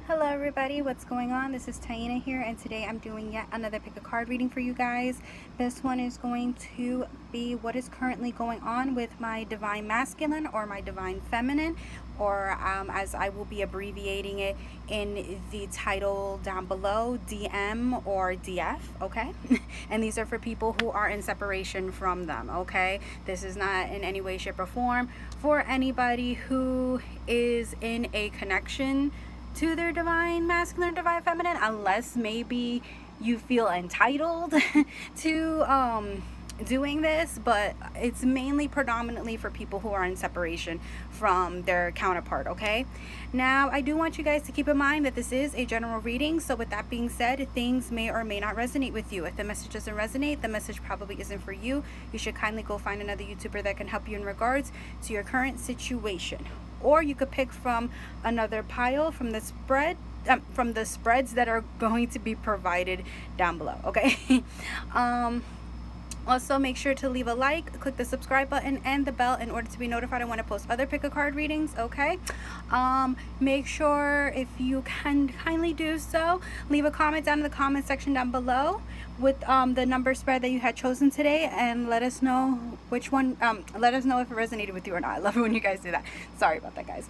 Hello everybody, what's going on? This is Taina here, and today I'm doing yet another pick a card reading for you guys. This one is going to be what is currently going on with my divine masculine or my divine feminine, or as I will be abbreviating it in the title down below, DM or DF, okay? And these are for people who are in separation from them, okay? This is not in any way, shape, or form for anybody who is in a connection to their divine masculine or divine feminine, unless maybe you feel entitled to doing this, but it's mainly predominantly for people who are in separation from their counterpart. Okay, now I do want you guys to keep in mind that this is a general reading, so with that being said, things may or may not resonate with you. If the message doesn't resonate, the message probably isn't for you. You should kindly go find another YouTuber that can help you in regards to your current situation, or you could pick from another pile from the spreads that are going to be provided down below. Okay. Also, make sure to leave a like, click the subscribe button and the bell in order to be notified when I post other pick a card readings. Okay. Make sure, if you can kindly do so, leave a comment down in the comment section down below with the number spread that you had chosen today, and let us know which one. Let us know if it resonated with you or not. I love it when you guys do that. Sorry about that, guys.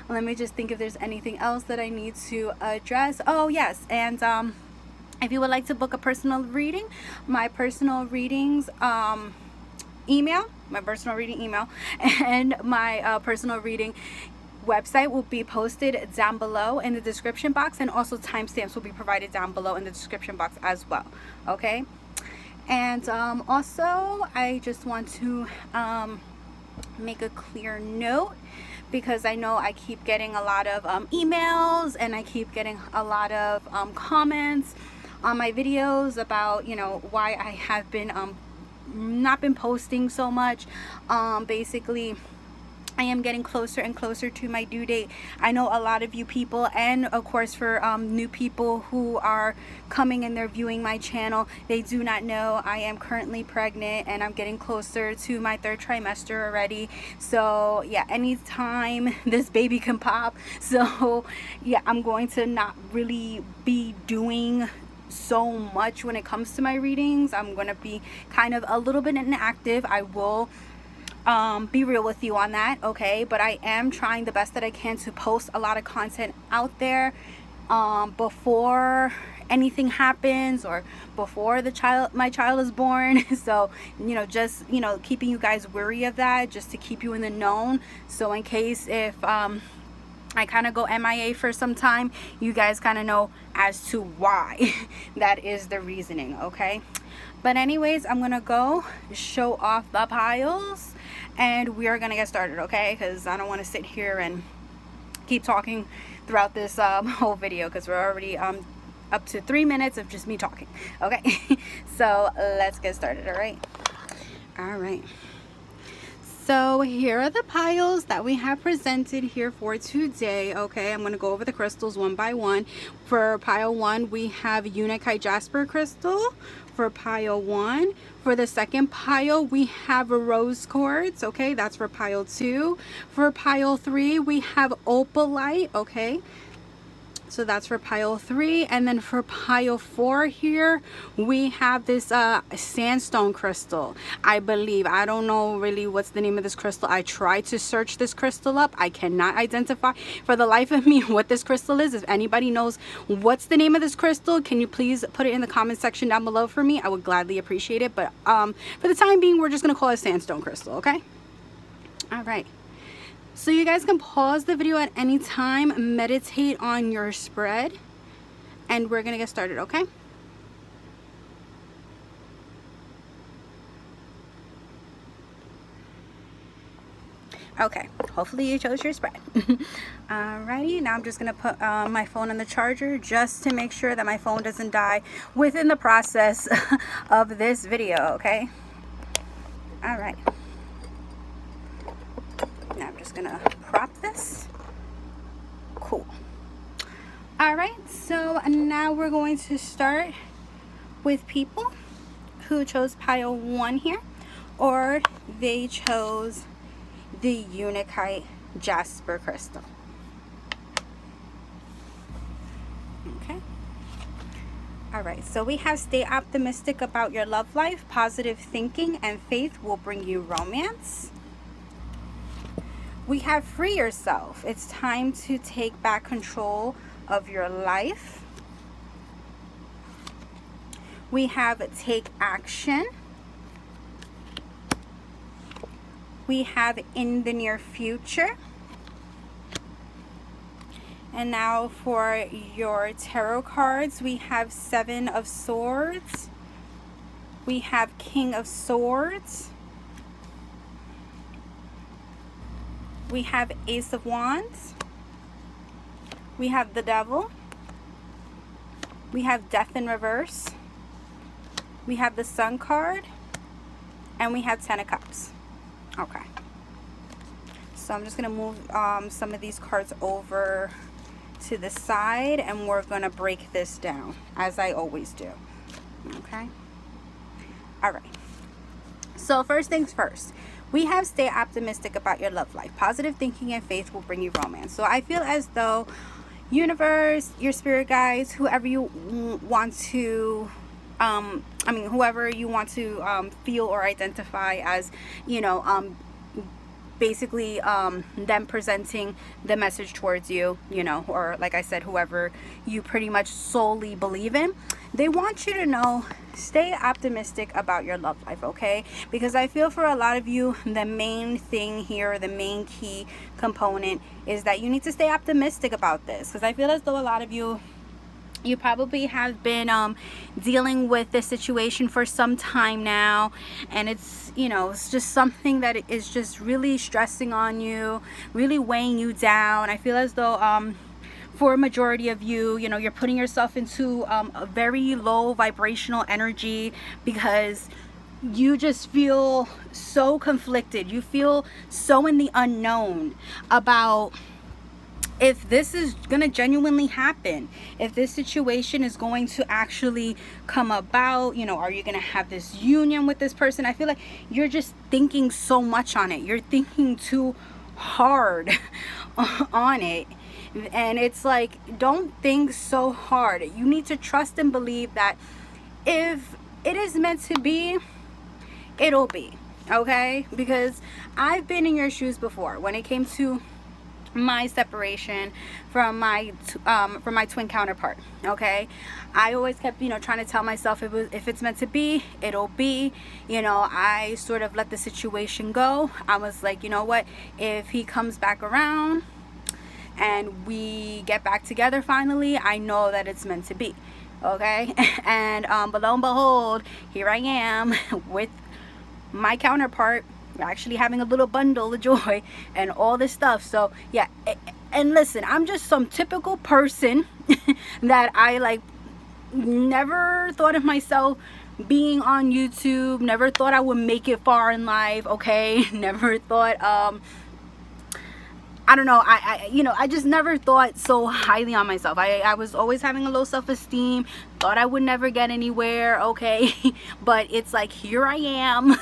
Let me just think if there's anything else that I need to address. Oh yes, and if you would like to book a personal reading, my personal readings email and my personal reading website will be posted down below in the description box, and also timestamps will be provided down below in the description box as well. Okay, and also I just want to make a clear note, because I know I keep getting a lot of emails, and I keep getting a lot of comments on my videos about, you know, why I have been not been posting so much. Basically, I am getting closer and closer to my due date. I know a lot of you people, and of course for new people who are coming and they're viewing my channel, they do not know I am currently pregnant, and I'm getting closer to my 3rd trimester already. So yeah, anytime this baby can pop. So yeah, I'm going to not really be doing so much when it comes to my readings. I'm going to be kind of a little bit inactive. I will be real with you on that, okay? But I am trying the best that I can to post a lot of content out there before anything happens, or before my child is born. So, you know, just, you know, keeping you guys wary of that, just to keep you in the known. So in case if I kind of go MIA for some time, you guys kind of know as to why. That is the reasoning, okay? But anyways, I'm gonna go show off the piles, and we are gonna get started, okay? Because I don't want to sit here and keep talking throughout this whole video, because we're already up to 3 minutes of just me talking. Okay. So let's get started. All right. So here are the piles that we have presented here for today. Okay, I'm going to go over the crystals one by one. For pile 1, we have Untitled Jasper crystal for pile 1. For the second pile, we have rose quartz. Okay, that's for pile 2. For pile 3, we have opalite. Okay, so that's for pile 3. And then for pile 4 here, we have this sandstone crystal, I believe. I don't know really what's the name of this crystal. I tried to search this crystal up. I cannot identify for the life of me what this crystal is. If anybody knows what's the name of this crystal, can you please put it in the comment section down below for me? I would gladly appreciate it. But for the time being, we're just going to call it sandstone crystal, okay? All right. So you guys can pause the video at any time, meditate on your spread, and we're going to get started, okay? Okay, hopefully you chose your spread. Alrighty, now I'm just going to put my phone on the charger just to make sure that my phone doesn't die within the process of this video, okay? Alright. Now I'm just gonna prop this. Cool. All right, so now we're going to start with people who chose pile 1 here, or they chose the Untitled Jasper crystal. Okay. All right, so we have stay optimistic about your love life. Positive thinking and faith will bring you romance. We have free yourself. It's time to take back control of your life. We have take action. We have in the near future. And now for your tarot cards, we have Seven of Swords. We have King of Swords. We have Ace of Wands. We have the Devil. We have Death in reverse. We have the Sun card. And we have Ten of Cups. Okay. So I'm just going to move some of these cards over to the side, and we're going to break this down as I always do. Okay. All right. So first things first, we have stay optimistic about your love life. Positive thinking and faith will bring you romance. So I feel as though universe, your spirit guides, whoever you want to whoever you want to feel or identify as, basically them presenting the message towards you, or like I said, whoever you pretty much solely believe in, they want you to know, stay optimistic about your love life, okay? Because I feel for a lot of you, the main thing here, the main key component is that you need to stay optimistic about this. Because I feel as though a lot of you probably have been dealing with this situation for some time now, and it's just something that is just really stressing on you, really weighing you down. I feel as though for a majority of you, you're putting yourself into a very low vibrational energy because you just feel so conflicted. You feel so in the unknown about if this is gonna genuinely happen, if this situation is going to actually come about, are you gonna have this union with this person? I feel like you're just thinking so much on it. You're thinking too hard on it. And it's like, don't think so hard. You need to trust and believe that if it is meant to be, it'll be, okay? Because I've been in your shoes before when it came to my separation from my twin counterpart, okay? I always kept trying to tell myself if it's meant to be, it'll be. I sort of let the situation go. I was like, you know what, if he comes back around and we get back together finally, I know that it's meant to be, okay? And but lo and behold, here I am with my counterpart, actually having a little bundle of joy and all this stuff. So yeah, and listen, I'm just some typical person that I never thought of myself being on YouTube, never thought I would make it far in life, okay? Never thought I don't know, I just never thought so highly on myself. I was always having a low self-esteem, thought I would never get anywhere, okay? But it's like, here I am,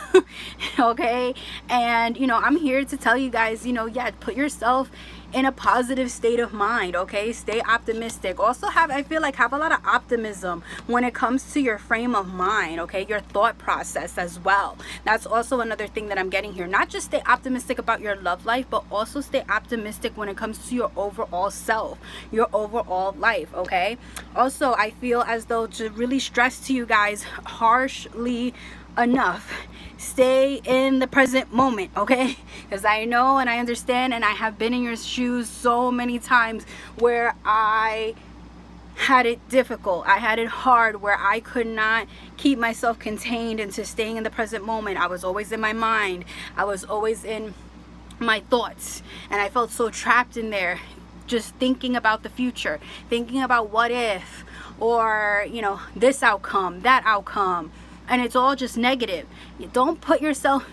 okay? And, I'm here to tell you guys, yeah, put yourself in a positive state of mind, okay? Stay optimistic. Also I feel like have a lot of optimism when it comes to your frame of mind, okay? Your thought process as well. That's also another thing that I'm getting here. Not just stay optimistic about your love life, but also stay optimistic when it comes to your overall self, your overall life, okay? Also, I feel as though, to really stress to you guys harshly enough, stay in the present moment, okay? Because I know and I understand, and I have been in your shoes so many times where I had it difficult, I had it hard, where I could not keep myself contained into staying in the present moment. I was always in my mind, I was always in my thoughts, and I felt so trapped in there, just thinking about the future, thinking about what if, or this outcome, that outcome, and it's all just negative. You don't put yourself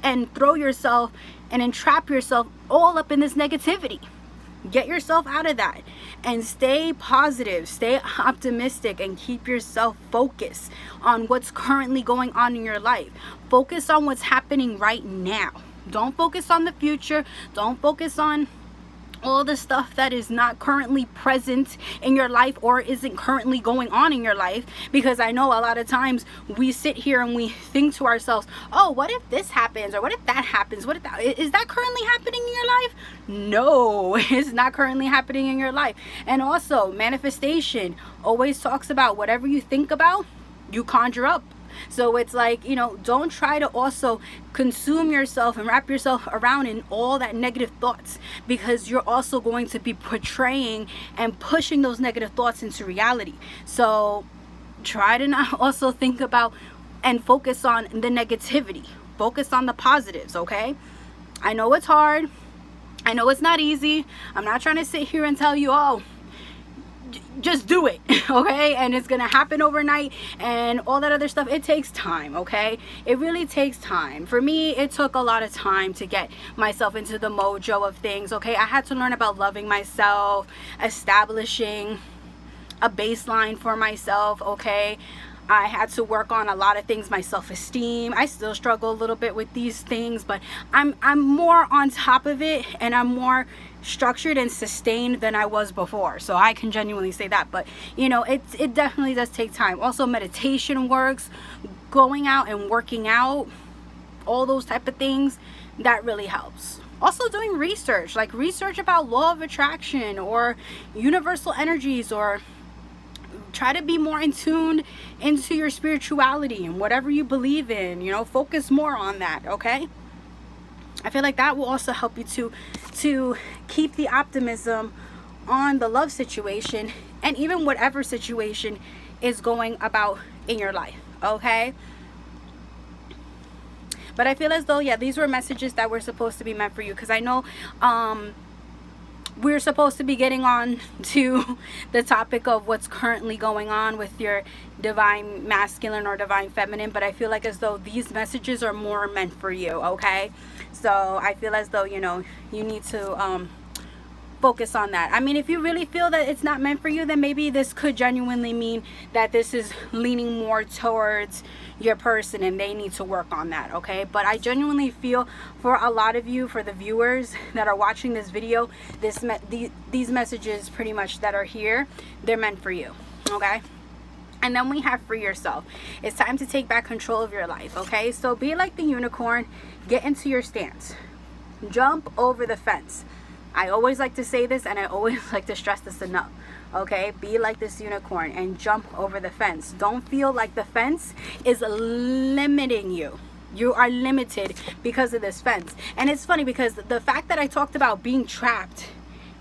and throw yourself and entrap yourself all up in this negativity. Get yourself out of that and stay positive, stay optimistic, and keep yourself focused on what's currently going on in your life. Focus on what's happening right now. Don't focus on the future. Don't focus on all the stuff that is not currently present in your life or isn't currently going on in your life. Because I know a lot of times we sit here and we think to ourselves, oh, what if this happens, or what if that happens, what if that is that currently happening in your life? No, it's not currently happening in your life. And also, manifestation always talks about whatever you think about, you conjure up. So it's like, you know, don't try to also consume yourself and wrap yourself around in all that negative thoughts, because you're also going to be portraying and pushing those negative thoughts into reality. So try to not also think about and focus on the negativity. Focus on the positives, okay? I know it's hard. I know it's not easy. I'm not trying to sit here and tell you, oh, just do it, okay, and it's gonna happen overnight and all that other stuff. It takes time, okay? It really takes time. For me, it took a lot of time to get myself into the mojo of things, okay? I had to learn about loving myself, establishing a baseline for myself, okay? I had to work on a lot of things, my self-esteem. I still struggle a little bit with these things, but I'm more on top of it, and I'm more structured and sustained than I was before. So I can genuinely say that. But you know, it definitely does take time. Also, meditation works, going out and working out, all those type of things, that really helps. Also doing research, like research about law of attraction or universal energies, or try to be more in tune into your spirituality and whatever you believe in, you know, focus more on that, okay? I feel like that will also help you to keep the optimism on the love situation and even whatever situation is going about in your life, okay? But I feel as though, yeah, these were messages that were supposed to be meant for you, because I know we're supposed to be getting on to the topic of what's currently going on with your divine masculine or divine feminine, but I feel like as though these messages are more meant for you, okay? So I feel as though, you know, you need to focus on that. I mean, if you really feel that it's not meant for you, then maybe this could genuinely mean that this is leaning more towards your person and they need to work on that, okay? But I genuinely feel for a lot of you, for the viewers that are watching this video, these messages pretty much that are here, they're meant for you, okay? And then we have free yourself. It's time to take back control of your life, okay? So be like the unicorn, get into your stance, jump over the fence. I always like to say this, and I always like to stress this enough, okay? Be like this unicorn and jump over the fence. Don't feel like the fence is limiting you. You are limited because of this fence. And it's funny because the fact that I talked about being trapped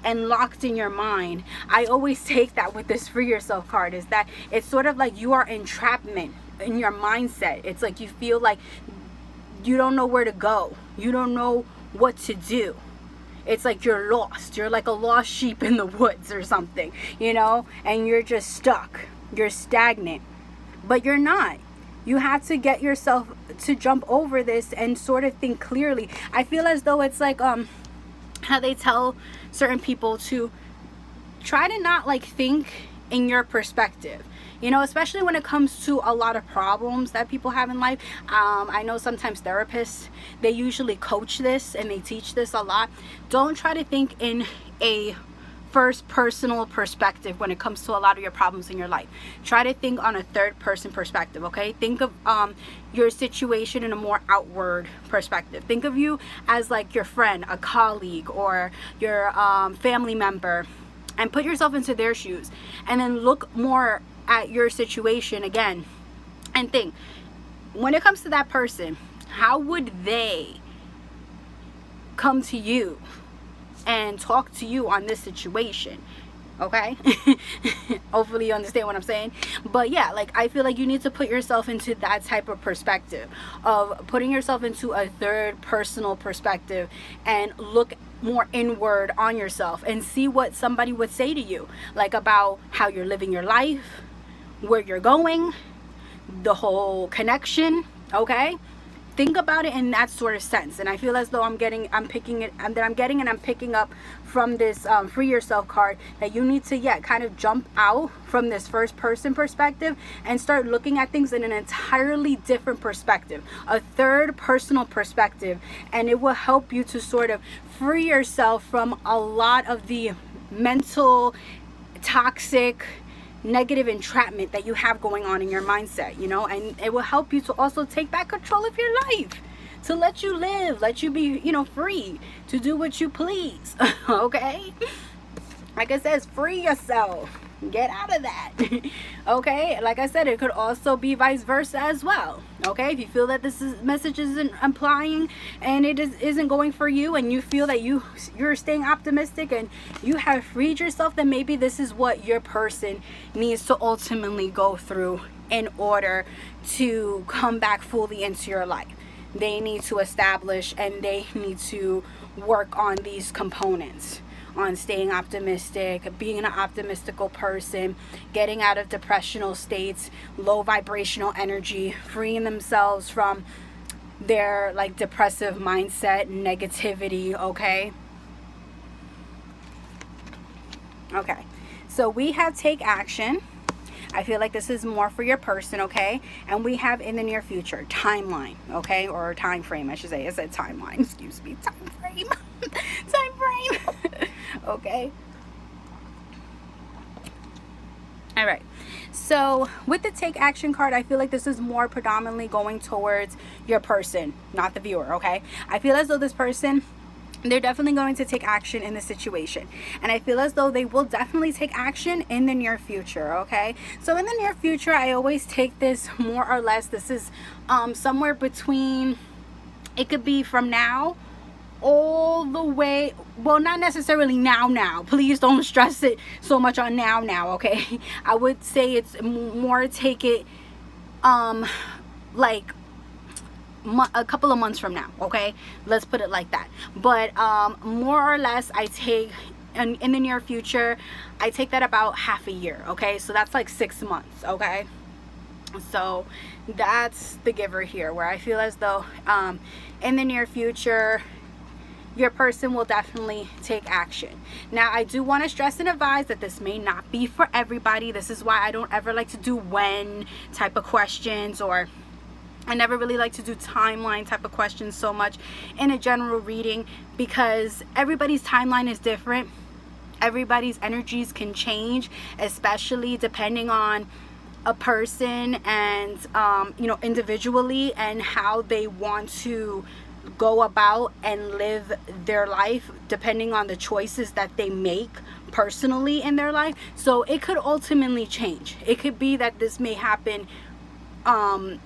and locked in your mind, I always take that with this free yourself card, is that it's sort of like you are entrapment in your mindset. It's like you feel like you don't know where to go. You don't know what to do. It's like you're lost. You're like a lost sheep in the woods or something, you know, and you're just stuck. You're stagnant, but you're not. You have to get yourself to jump over this and sort of think clearly. I feel as though it's like how they tell certain people to try to not like think in your perspective, you know, especially when it comes to a lot of problems that people have in life. I know sometimes therapists, they usually coach this and they teach this a lot. Don't try to think in a first personal perspective when it comes to a lot of your problems in your life. Try to think on a third person perspective, okay? Think of your situation in a more outward perspective. Think of you as like your friend, a colleague, or your family member, and put yourself into their shoes, and then look more at your situation again and think, when it comes to that person, how would they come to you and talk to you on this situation, okay? Hopefully you understand what I'm saying. But yeah, like I feel like you need to put yourself into that type of perspective of putting yourself into a third personal perspective and look more inward on yourself and see what somebody would say to you, like about how you're living your life, where you're going, the whole connection, okay? Think about it in that sort of sense. And I feel as though I'm picking up from this free yourself card that you need to kind of jump out from this first person perspective and start looking at things in an entirely different perspective, a third personal perspective, and it will help you to sort of free yourself from a lot of the mental, toxic, negative entrapment that you have going on in your mindset, you know. And it will help you to also take back control of your life, to let you live, let you be, you know, free to do what you please. Okay, like it says, free yourself, get out of that. Okay, like I said, it could also be vice versa as well. Okay, if you feel that message isn't implying and it isn't going for you, and you feel that you're staying optimistic and you have freed yourself, then maybe this is what your person needs to ultimately go through in order to come back fully into your life. They need to establish and they need to work on these components, on staying optimistic, being an optimistical person, getting out of depressional states, low vibrational energy, freeing themselves from their like depressive mindset, negativity. Okay, so we have take action. I feel like this is more for your person. Okay, and we have in the near future, timeline. Okay, or time frame, I should say. I said timeline, excuse me, time frame. Time frame. Okay, all right, so with the take action card, I feel like this is more predominantly going towards your person, not the viewer. Okay, I feel as though this person, they're definitely going to take action in the situation, and I feel as though they will definitely take action in the near future. Okay, so in the near future, I always take this more or less, this is somewhere between, it could be from now all the way, well, not necessarily now, please don't stress it so much on now. Okay, I would say it's more, take it like a couple of months from now. Okay, let's put it like that. But more or less, I take in the near future, I take that about half a year. Okay, so that's like 6 months. Okay, so that's the giver here, where I feel as though in the near future, your person will definitely take action. Now, I do want to stress and advise that this may not be for everybody. This is why I don't ever like to do when type of questions, or I never really like to do timeline type of questions so much in a general reading, because everybody's timeline is different. Everybody's energies can change, especially depending on a person and you know, individually, and how they want to go about and live their life, depending on the choices that they make personally in their life. So it could ultimately change. It could be that this may happen, I'm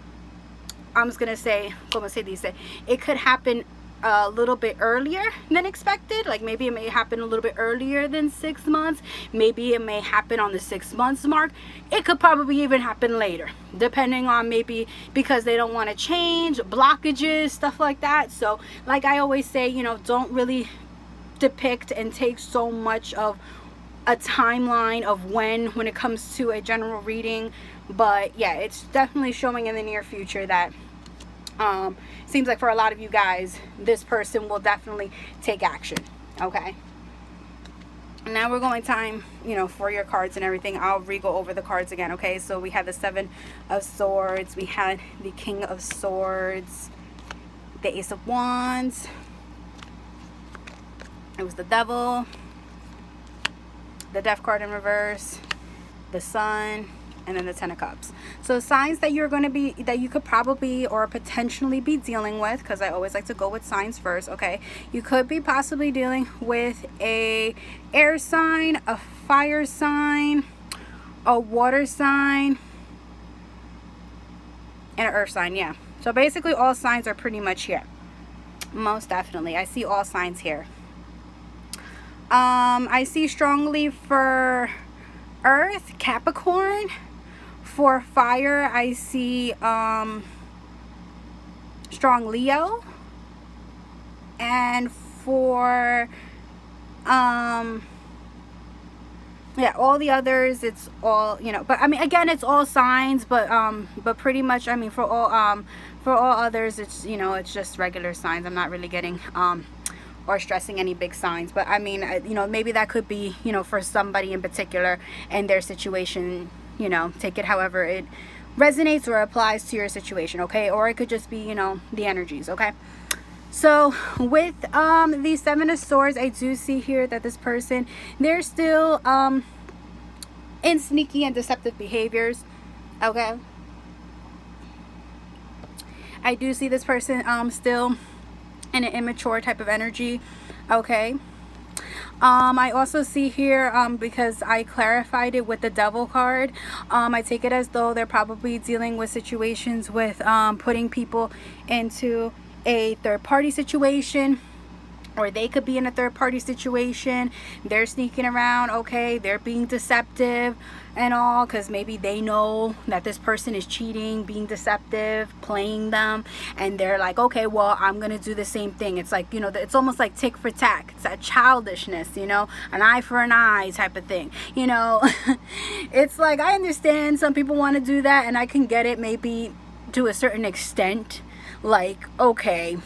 just gonna say, como se dice, it could happen a little bit earlier than expected. Like maybe it may happen a little bit earlier than 6 months. Maybe it may happen on the 6 months mark. It could probably even happen later, depending on, maybe because they don't want to change, blockages, stuff like that. So like I always say, you know, don't really depict and take so much of a timeline of when it comes to a general reading. But yeah, it's definitely showing in the near future that seems like for a lot of you guys, this person will definitely take action. Okay, now we're going time, you know, for your cards and everything. I'll re-go over the cards again. Okay, so we had the 7 of Swords, we had the King of Swords, the Ace of Wands, it was the Devil, the Death card in reverse, the Sun, and then the 10 of Cups. So signs that you're going to be, that you could probably or potentially be dealing with, because I always like to go with signs first. Okay, you could be possibly dealing with a air sign, a fire sign, a water sign, and an earth sign. Yeah, so basically all signs are pretty much here. Most definitely, I see all signs here. I see strongly for Earth, Capricorn. For fire, I see strong Leo. And for yeah, all the others, it's all, you know, but I mean, again, it's all signs, but pretty much, I mean, for all others, it's, you know, it's just regular signs. I'm not really getting or stressing any big signs, but I mean, you know, maybe that could be, you know, for somebody in particular and their situation. You know, take it however it resonates or applies to your situation. Okay, or it could just be, you know, the energies. Okay, So with the Seven of Swords, I do see here that this person, they're still in sneaky and deceptive behaviors. Okay, I do see this person still in an immature type of energy. Okay, I also see here, because I clarified it with the Devil card, I take it as though they're probably dealing with situations with putting people into a third-party situation, or they could be in a third-party situation. They're sneaking around, okay, they're being deceptive and all, because maybe they know that this person is cheating, being deceptive, playing them, and they're like, okay, well, I'm gonna do the same thing. It's like, you know, it's almost like tick for tack. It's that childishness, you know, an eye for an eye type of thing, you know. It's like, I understand some people want to do that, and I can get it maybe to a certain extent. Like, okay,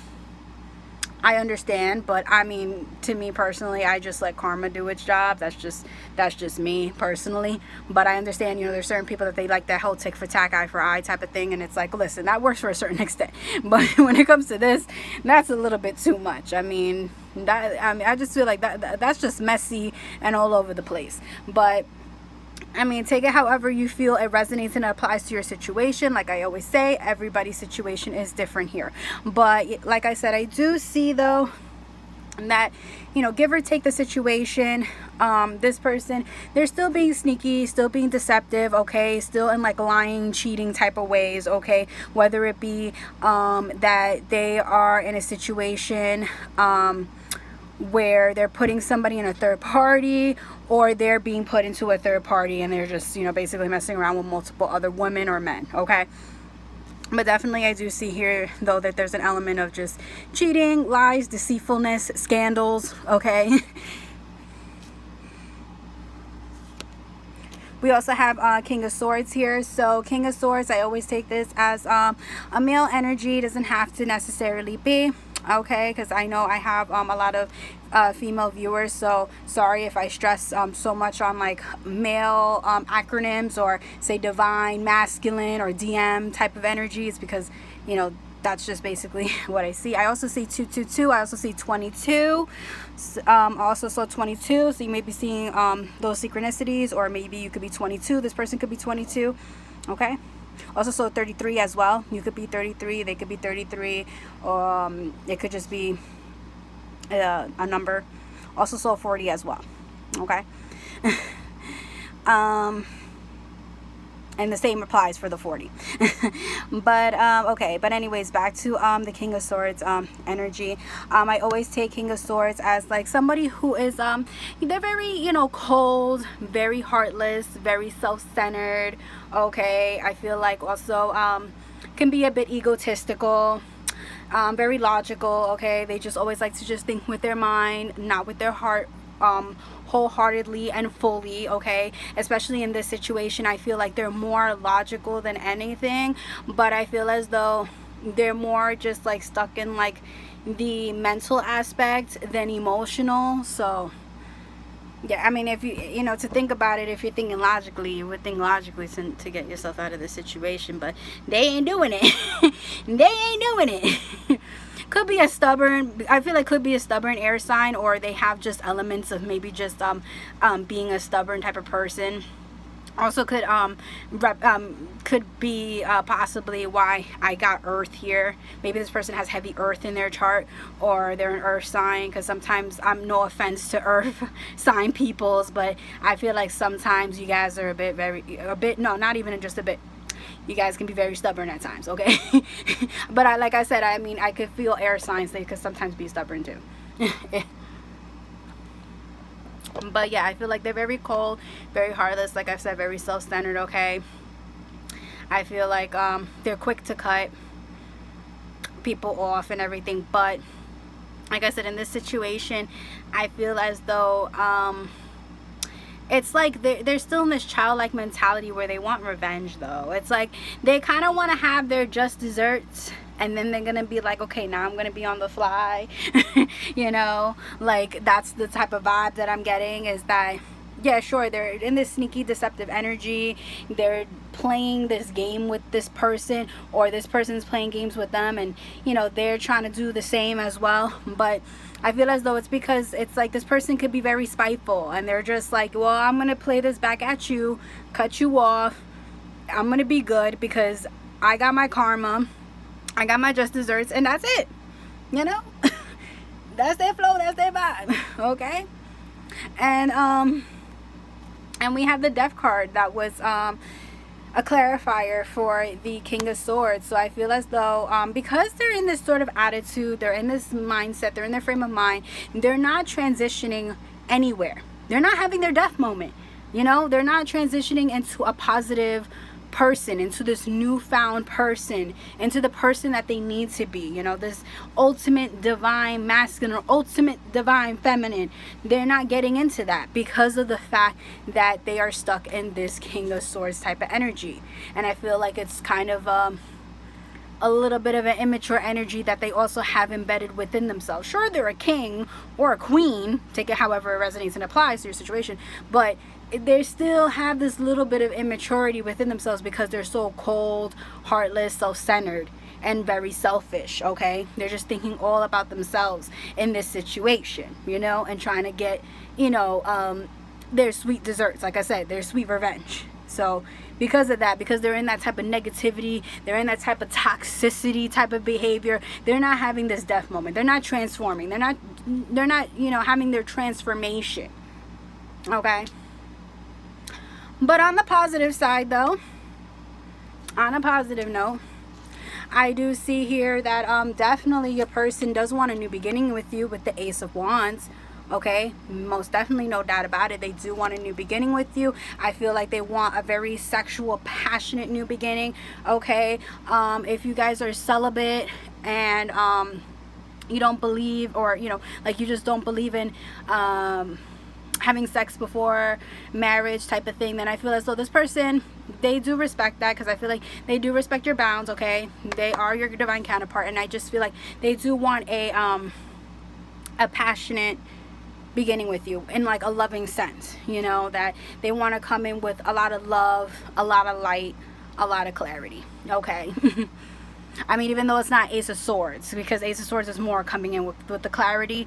I understand, but I mean, to me personally, I just let karma do its job. That's just me personally. But I understand, you know, there's certain people that they like that whole tick for tack, eye for eye type of thing, and it's like, listen, that works for a certain extent. But when it comes to this, that's a little bit too much. I mean, I just feel like that's just messy and all over the place. But I mean, take it however you feel it resonates and applies to your situation. Like I always say, everybody's situation is different here. But like I said, I do see though that, you know, give or take the situation, this person, they're still being sneaky, still being deceptive, okay, still in like lying, cheating type of ways, okay, whether it be that they are in a situation where they're putting somebody in a third party, or they're being put into a third party and they're just, you know, basically messing around with multiple other women or men, okay. But definitely I do see here though that there's an element of just cheating, lies, deceitfulness, scandals, okay. We also have King of Swords here. So King of Swords, I always take this as a male energy. It doesn't have to necessarily be, okay, because I know I have a lot of female viewers, so sorry if I stress so much on like male acronyms, or say divine masculine or DM type of energies, because, you know, that's just basically what I see. I also see 222. I also see 22. I also saw 22, so you may be seeing those synchronicities, or maybe you could be 22. This person could be 22, okay. Also saw 33 as well. You could be 33, they could be 33, it could just be a number. Also saw 40 as well, okay. And the same applies for the 40. But okay, but anyways, back to the King of Swords energy. I always take King of Swords as like somebody who is they're very, you know, cold, very heartless, very self-centered, okay. I feel like also can be a bit egotistical, very logical, okay. They just always like to just think with their mind, not with their heart, wholeheartedly and fully, okay. Especially in this situation, I feel like they're more logical than anything, but I feel as though they're more just like stuck in like the mental aspect than emotional. So yeah, I mean, if you know, to think about it, if you're thinking logically, you would think logically to get yourself out of the situation, but they ain't doing it. They ain't doing it. Could be a stubborn, I feel like could be a stubborn air sign, or they have just elements of maybe just being a stubborn type of person. Also could be possibly why I got earth here. Maybe this person has heavy earth in their chart, or they're an earth sign, because sometimes no offense to earth sign peoples, but I feel like sometimes you guys are a bit, no, not even just a bit, you guys can be very stubborn at times, okay. But like I said, I mean, I could feel air signs, they could sometimes be stubborn too. But yeah, I feel like they're very cold, very heartless, like I said, very self-centered, okay. I feel like they're quick to cut people off and everything, but like I said, in this situation, I feel as though it's like they're still in this childlike mentality where they want revenge though. It's like they kind of want to have their just desserts, and then they're gonna be like, okay, now I'm gonna be on the fly. You know, like that's the type of vibe that I'm getting, is that yeah, sure, they're in this sneaky deceptive energy. They're playing this game with this person, or this person's playing games with them, and you know, they're trying to do the same as well. But I feel as though it's because it's like this person could be very spiteful, and they're just like, well, I'm gonna play this back at you, cut you off. I'm gonna be good because I got my karma, I got my just desserts, and that's it, you know. That's their flow, that's their vibe. Okay. And we have the Death card. That was a clarifier for the King of Swords. So I feel as though because they're in this sort of attitude, they're in this mindset, they're in their frame of mind, they're not transitioning anywhere. They're not having their death moment, you know. They're not transitioning into a positive person, into this newfound person, into the person that they need to be, you know, this ultimate divine masculine or ultimate divine feminine. They're not getting into that because of the fact that they are stuck in this King of Swords type of energy. And I feel like it's kind of a little bit of an immature energy that they also have embedded within themselves. Sure, they're a king or a queen, take it however it resonates and applies to your situation, but they still have this little bit of immaturity within themselves because they're so cold, heartless, self-centered, and very selfish. Okay, they're just thinking all about themselves in this situation, you know, and trying to get, you know, their sweet desserts, like I said, their sweet revenge. So because of that, because they're in that type of negativity, they're in that type of toxicity type of behavior, they're not having this death moment. They're not transforming. They're not, you know, having their transformation. Okay. But on the positive side, though, on a positive note, I do see here that definitely your person does want a new beginning with you with the Ace of Wands. Okay, most definitely, no doubt about it. They do want a new beginning with you. I feel like they want a very sexual, passionate new beginning. Okay, if you guys are celibate and you don't believe, or you know, like you just don't believe in having sex before marriage type of thing, then I feel as though this person, they do respect that, because I feel like they do respect your bounds. Okay, they are your divine counterpart, and I just feel like they do want a passionate beginning with you in like a loving sense, you know, that they want to come in with a lot of love, a lot of light, a lot of clarity. Okay. I mean, even though it's not Ace of Swords, because Ace of Swords is more coming in with the clarity,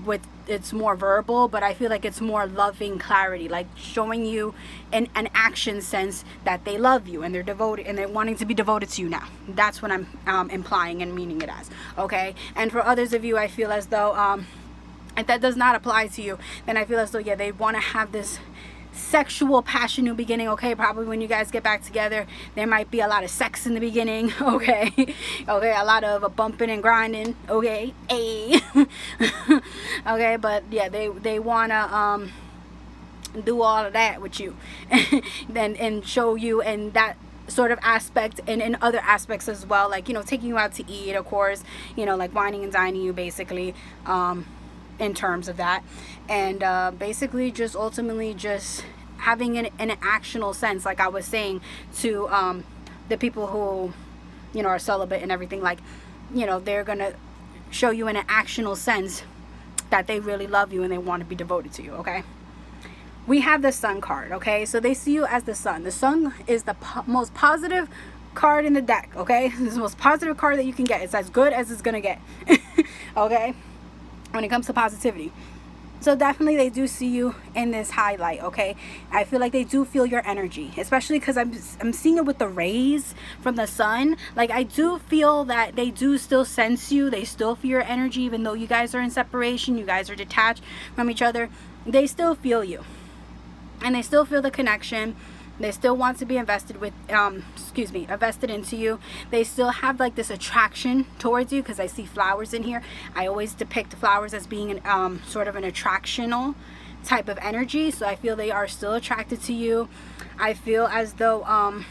with it's more verbal, but I feel like it's more loving clarity, like showing you in an action sense that they love you and they're devoted and they're wanting to be devoted to you now. That's what I'm implying and meaning it as. Okay. And for others of you, I feel as though if that does not apply to you, then I feel as though, yeah, they want to have this sexual passion new beginning. Okay, probably when you guys get back together, there might be a lot of sex in the beginning. Okay. Okay, a lot of bumping and grinding. Okay. Okay, but yeah, they want to do all of that with you and show you in that sort of aspect, and in other aspects as well, like, you know, taking you out to eat, of course, you know, like whining and dining you, basically, in terms of that. And basically just ultimately just having an actional sense, like I was saying, to the people who, you know, are celibate and everything, like, you know, they're gonna show you in an actional sense that they really love you and they want to be devoted to you. Okay, we have the Sun card. Okay, so they see you as the Sun. The Sun is the most positive card in the deck. Okay, it's the most positive card that you can get. It's as good as it's gonna get. Okay, when it comes to positivity. So definitely they do see you in this highlight. Okay, I feel like they do feel your energy, especially because I'm seeing it with the rays from the sun. Like, I do feel that they do still sense you. They still feel your energy, even though you guys are in separation, you guys are detached from each other. They still feel you, and they still feel the connection. They still want to be invested with, invested into you. They still have like this attraction towards you, because I see flowers in here. I always depict flowers as being an, sort of an attractional type of energy. So I feel they are still attracted to you. I feel as though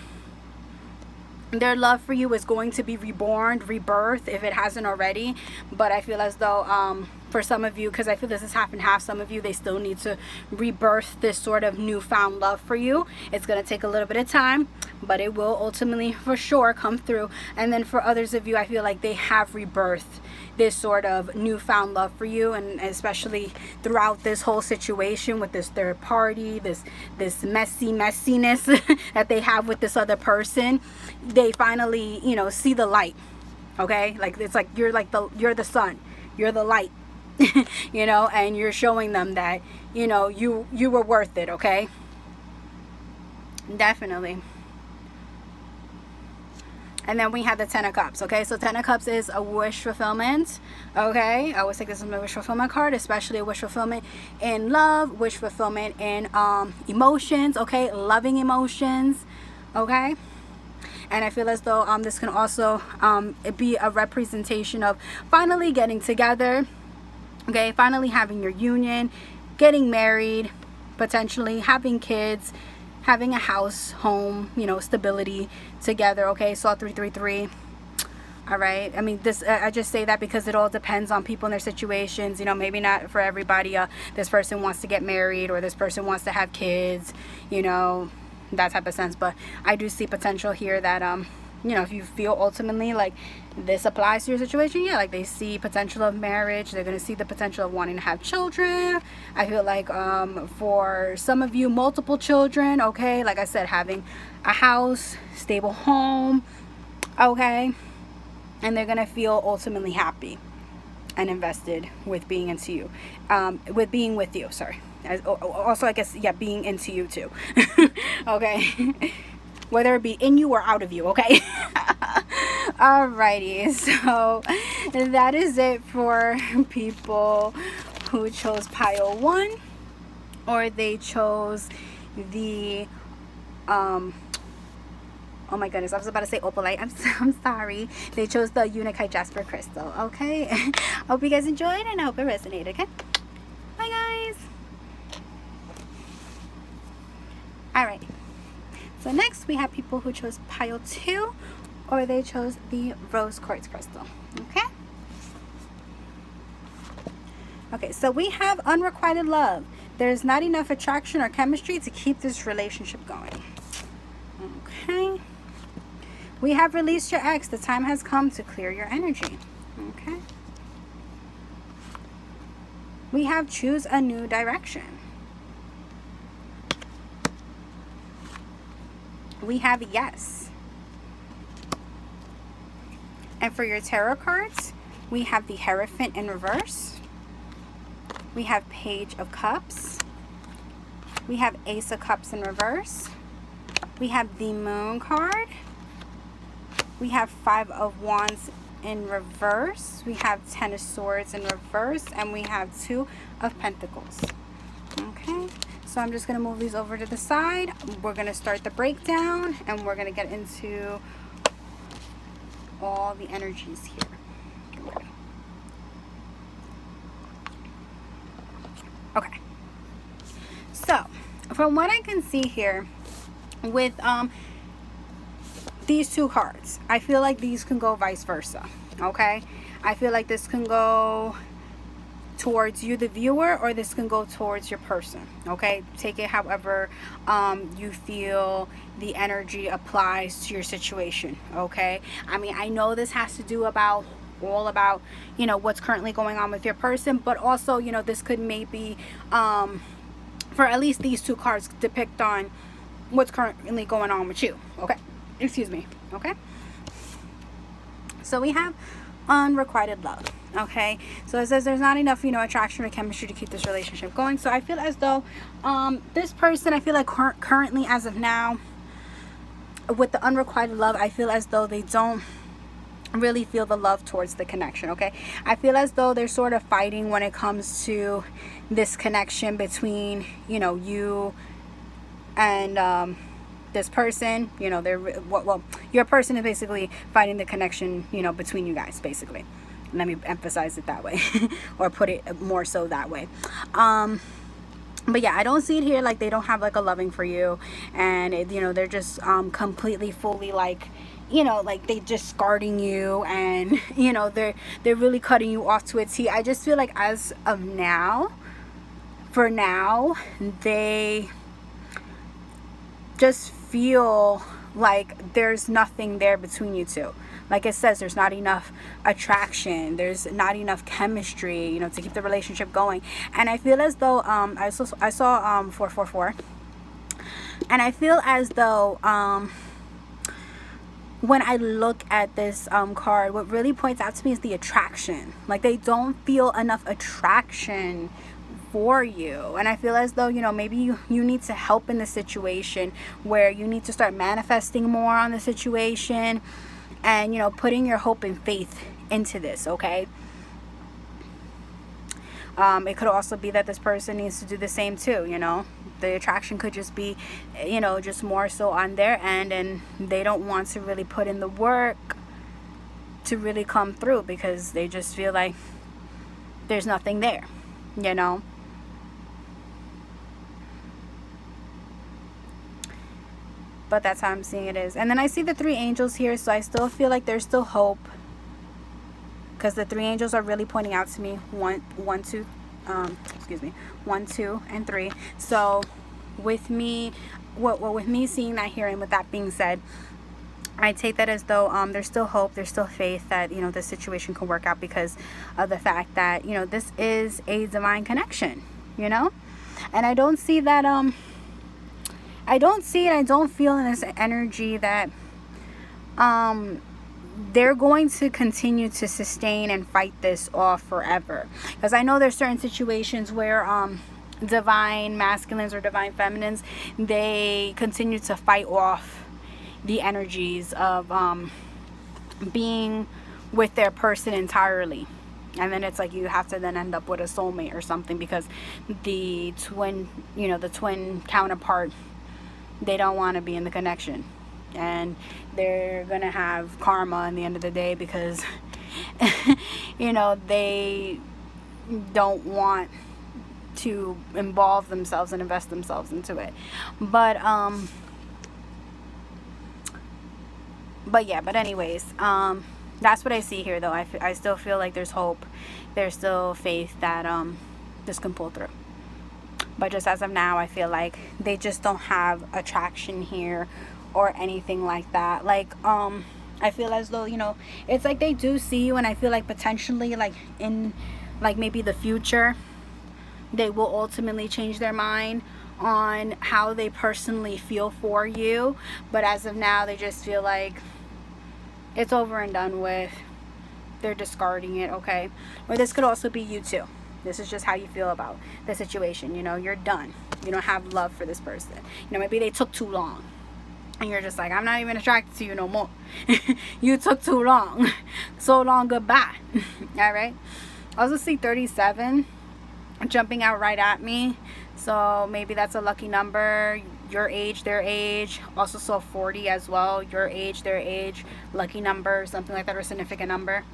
their love for you is going to be reborn, rebirth, if it hasn't already. But I feel as though for some of you, because I feel this is half and half. Some of you, they still need to rebirth this sort of newfound love for you. It's going to take a little bit of time, but it will ultimately for sure come through. And then for others of you, I feel like they have rebirthed this sort of newfound love for you, and especially throughout this whole situation with this third party, this messiness that they have with this other person, they finally, you know, see the light. Okay, like it's like you're the sun, you're the light. You know, and you're showing them that, you know, you were worth it. Okay, definitely. And then we have the Ten of Cups. Okay, so Ten of Cups is a wish fulfillment. Okay, I always take this as my wish fulfillment card, especially a wish fulfillment in love, wish fulfillment in emotions. Okay, loving emotions. Okay, and I feel as though this can also be a representation of finally getting together. Okay, finally having your union, getting married, potentially having kids, having a house, home, you know, stability together. Okay, saw 333. All right, I mean, this I just say that because it all depends on people and their situations. You know, maybe not for everybody. This person wants to get married, or this person wants to have kids, you know, that type of sense. But I do see potential here that you know, if you feel ultimately like this applies to your situation, yeah, like they see potential of marriage, they're going to see the potential of wanting to have children. I feel like for some of you, multiple children. Okay, like I said, having a house, stable home. Okay, and they're going to feel ultimately happy and invested with being into you, with being with you, sorry. Also, I guess, yeah, being into you too. Okay, whether it be in you or out of you. Okay. Alrighty, so that is it for people who chose pile 1, or they chose the oh my goodness, I was about to say opalite. I'm sorry. They chose the Untitled Jasper crystal. Okay. Hope you guys enjoyed, and I hope it resonated. Okay. Bye, guys. Alright. So next we have people who chose pile 2, or they chose the rose quartz crystal. Okay. Okay, so we have unrequited love. There's not enough attraction or chemistry to keep this relationship going. Okay. We have released your ex. The time has come to clear your energy. Okay. We have choose a new direction. We have yes. And for your tarot cards, we have the Hierophant in reverse. We have Page of Cups. We have Ace of Cups in reverse. We have the Moon card. We have 5 of Wands in reverse. We have 10 of Swords in reverse. And we have 2 of Pentacles. Okay. So I'm just going to move these over to the side. We're going to start the breakdown, and we're going to get into all the energies here. Okay. So, from what I can see here with these 2 cards, I feel like these can go vice versa. Okay? I feel like this can go towards you, the viewer, or this can go towards your person. Okay, take it however you feel the energy applies to your situation. Okay, I mean, I know this has to do all about, you know, what's currently going on with your person, but also, you know, this could maybe for at least these 2 cards depict on what's currently going on with you. Okay, excuse me. Okay, so we have unrequited love. Okay, so it says there's not enough, you know, attraction or chemistry to keep this relationship going. So I feel as though this person, I feel like currently, as of now, with the unrequited love, I feel as though they don't really feel the love towards the connection. Okay, I feel as though they're sort of fighting when it comes to this connection between, you know, you and this person. You know, they're well, your person is basically fighting the connection, you know, between you guys, basically. Let me emphasize it that way, or put it more so that way. But yeah, I don't see it here like they don't have like a loving for you, and it, you know, they're just completely fully like, you know, like they discarding you, and you know, they're really cutting you off to a T. I just feel like as of now, for now, they just feel like there's nothing there between you two. Like it says, there's not enough attraction, there's not enough chemistry, you know, to keep the relationship going. And I feel as though I saw 444, and I feel as though when I look at this card, what really points out to me is the attraction. Like they don't feel enough attraction for you. And I feel as though, you know, maybe you need to help in the situation, where you need to start manifesting more on the situation, and, you know, putting your hope and faith into this, okay? It could also be that this person needs to do the same too, you know. The attraction could just be, you know, just more so on their end, and they don't want to really put in the work to really come through, because they just feel like there's nothing there, you know. But that's how I'm seeing it is. And then I see the 3 angels here, so I still feel like there's still hope, because the 3 angels are really pointing out to me 1, 2, and 3. So with me, with me seeing that here, and with that being said, I take that as though there's still hope, there's still faith that, you know, this situation can work out, because of the fact that, you know, this is a divine connection, you know. And I don't see that I don't see it, I don't feel in this energy that they're going to continue to sustain and fight this off forever. Because I know there's certain situations where divine masculines or divine feminines, they continue to fight off the energies of being with their person entirely. And then it's like you have to then end up with a soulmate or something, because the twin, you know, the twin counterpart, they don't want to be in the connection, and they're gonna have karma in the end of the day, because you know, they don't want to involve themselves and invest themselves into it. But anyways, that's what I see here, though. I still feel like there's hope, there's still faith that this can pull through. But just as of now, I feel like they just don't have attraction here or anything like that. Like, I feel as though, you know, it's like they do see you, and I feel like potentially, like, in, like, maybe the future, they will ultimately change their mind on how they personally feel for you. But as of now, they just feel like it's over and done with. They're discarding it, okay? Or this could also be you too. This is just how you feel about the situation. You know, you're done. You don't have love for this person. You know, maybe they took too long, and you're just like, I'm not even attracted to you no more. You took too long. So long, goodbye. All right. I also see 37 jumping out right at me. So maybe that's a lucky number. Your age, their age. Also saw 40 as well. Your age, their age. Lucky number, something like that, or significant number.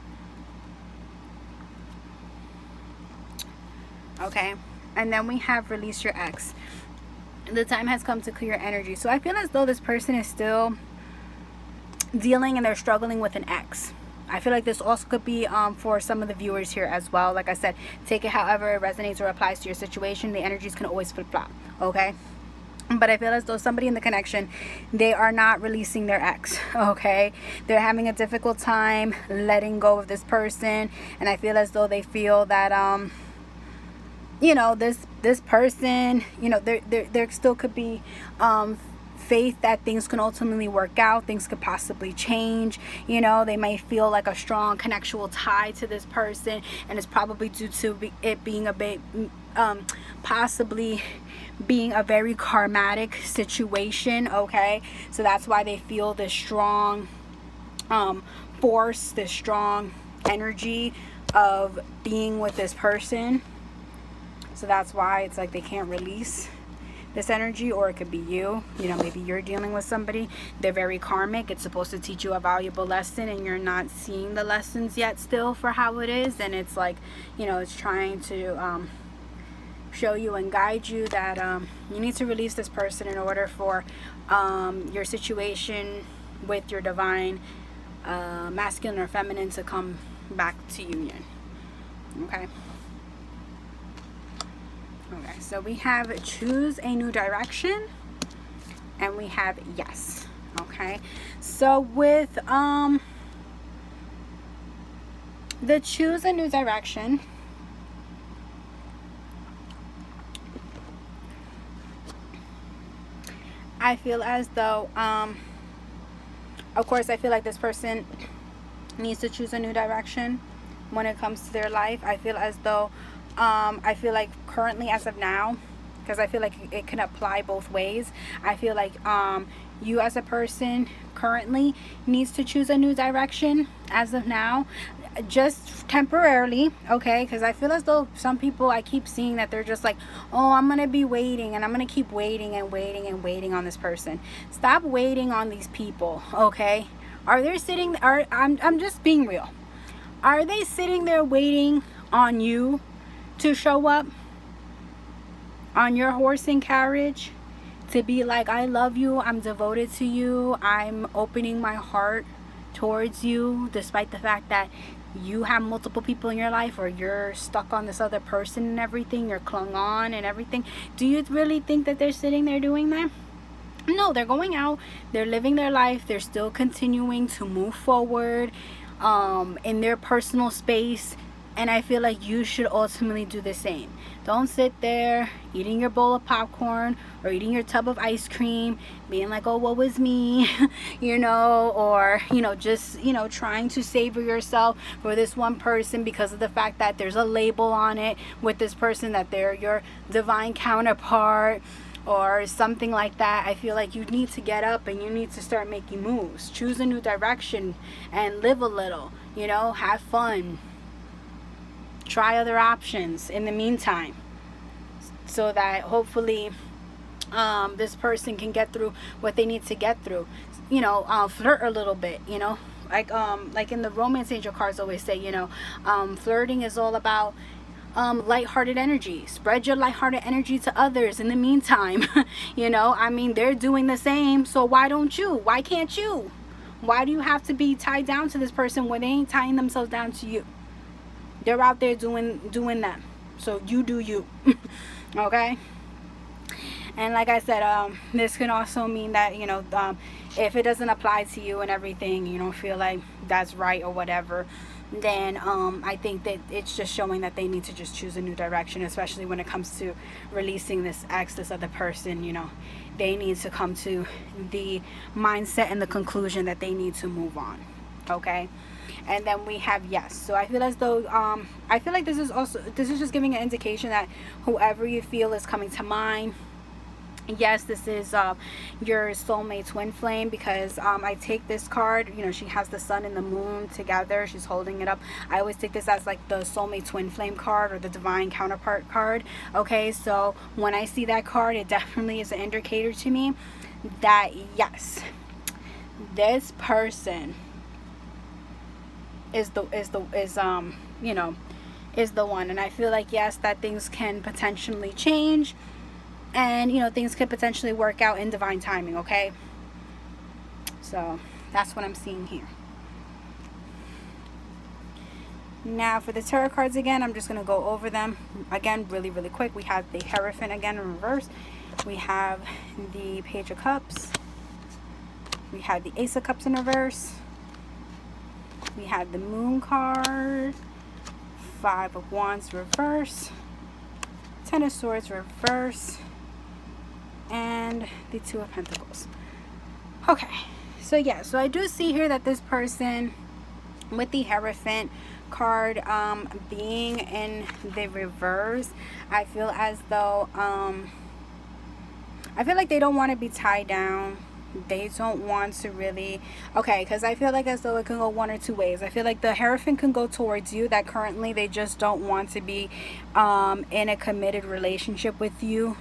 Okay, and then we have release your ex. The time has come to clear energy. So I feel as though this person is still dealing, and they're struggling with an ex. I feel like this also could be for some of the viewers here as well. Like I said, take it however it resonates or applies to your situation. The energies can always flip-flop, okay? But I feel as though somebody in the connection, they are not releasing their ex, okay? They're having a difficult time letting go of this person, and I feel as though they feel that you know, this person, you know, there still could be faith that things can ultimately work out, things could possibly change. You know, they might feel like a strong connectual tie to this person, and it's probably due to it being a bit possibly being a very karmatic situation, okay? So that's why they feel this strong force, this strong energy of being with this person. So that's why it's like they can't release this energy. Or it could be you. You know, maybe you're dealing with somebody. They're very karmic. It's supposed to teach you a valuable lesson, and you're not seeing the lessons yet still for how it is. And it's like, you know, it's trying to show you and guide you that you need to release this person in order for your situation with your divine masculine or feminine to come back to union. Okay. Okay, so we have choose a new direction, and we have yes. Okay, so with the choose a new direction, I feel as though of course I feel like this person needs to choose a new direction when it comes to their life. I feel as though I feel like currently, as of now, because I feel like it can apply both ways, I feel like you as a person currently needs to choose a new direction as of now, just temporarily, okay? Because I feel as though some people, I keep seeing that they're just like, oh, I'm gonna be waiting, and I'm gonna keep waiting and waiting and waiting on this person. Stop waiting on these people, okay? Are they sitting, I'm just being real, are they sitting there waiting on you to show up on your horse and carriage, to be like, I love you, I'm devoted to you, I'm opening my heart towards you, despite the fact that you have multiple people in your life, or you're stuck on this other person and everything, you're clung on and everything? Do you really think that they're sitting there doing that? No, they're going out, they're living their life, they're still continuing to move forward in their personal space. And I feel like you should ultimately do the same. Don't sit there eating your bowl of popcorn or eating your tub of ice cream, being like, oh, what was me? You know, or, you know, just, you know, trying to savor yourself for this one person because of the fact that there's a label on it with this person, that they're your divine counterpart or something like that. I feel like you need to get up and you need to start making moves. Choose a new direction and live a little, you know, have fun. Try other options in the meantime, so that hopefully this person can get through what they need to get through. You know, flirt a little bit, you know, like in the romance angel cards always say, you know, flirting is all about lighthearted energy. Spread your lighthearted energy to others in the meantime. You know, I mean, they're doing the same, so why don't you? Why can't you? Why do you have to be tied down to this person when they ain't tying themselves down to you? They're out there doing them. So you do you. Okay? And like I said, this can also mean that, you know, if it doesn't apply to you and everything, you don't feel like that's right or whatever, then I think that it's just showing that they need to just choose a new direction, especially when it comes to releasing this ex, this other person. You know, they need to come to the mindset and the conclusion that they need to move on. Okay? And then we have yes. So I feel as though I feel like this is just giving an indication that whoever you feel is coming to mind, yes, this is your soulmate twin flame, because I take this card, you know, she has the sun and the moon together, she's holding it up. I always take this as like the soulmate twin flame card or the divine counterpart card. Okay, so when I see that card, it definitely is an indicator to me that yes, this person is the one. And I feel like yes, that things can potentially change, and you know, things could potentially work out in divine timing. Okay, so that's what I'm seeing here. Now for the tarot cards again, I'm just going to go over them again really quick. We have the Hierophant again in reverse, we have the Page of Cups, we have the Ace of Cups in reverse, we have the Moon card, Five of Wands reverse, Ten of Swords reverse, and the Two of Pentacles. Okay, so yeah, so I do see here that this person with the Hierophant card being in the reverse, I feel as though I feel like they don't want to be tied down. They don't want to really, okay, because I feel like as though it can go one or two ways. I feel like the Hierophant can go towards you, that currently they just don't want to be in a committed relationship with you,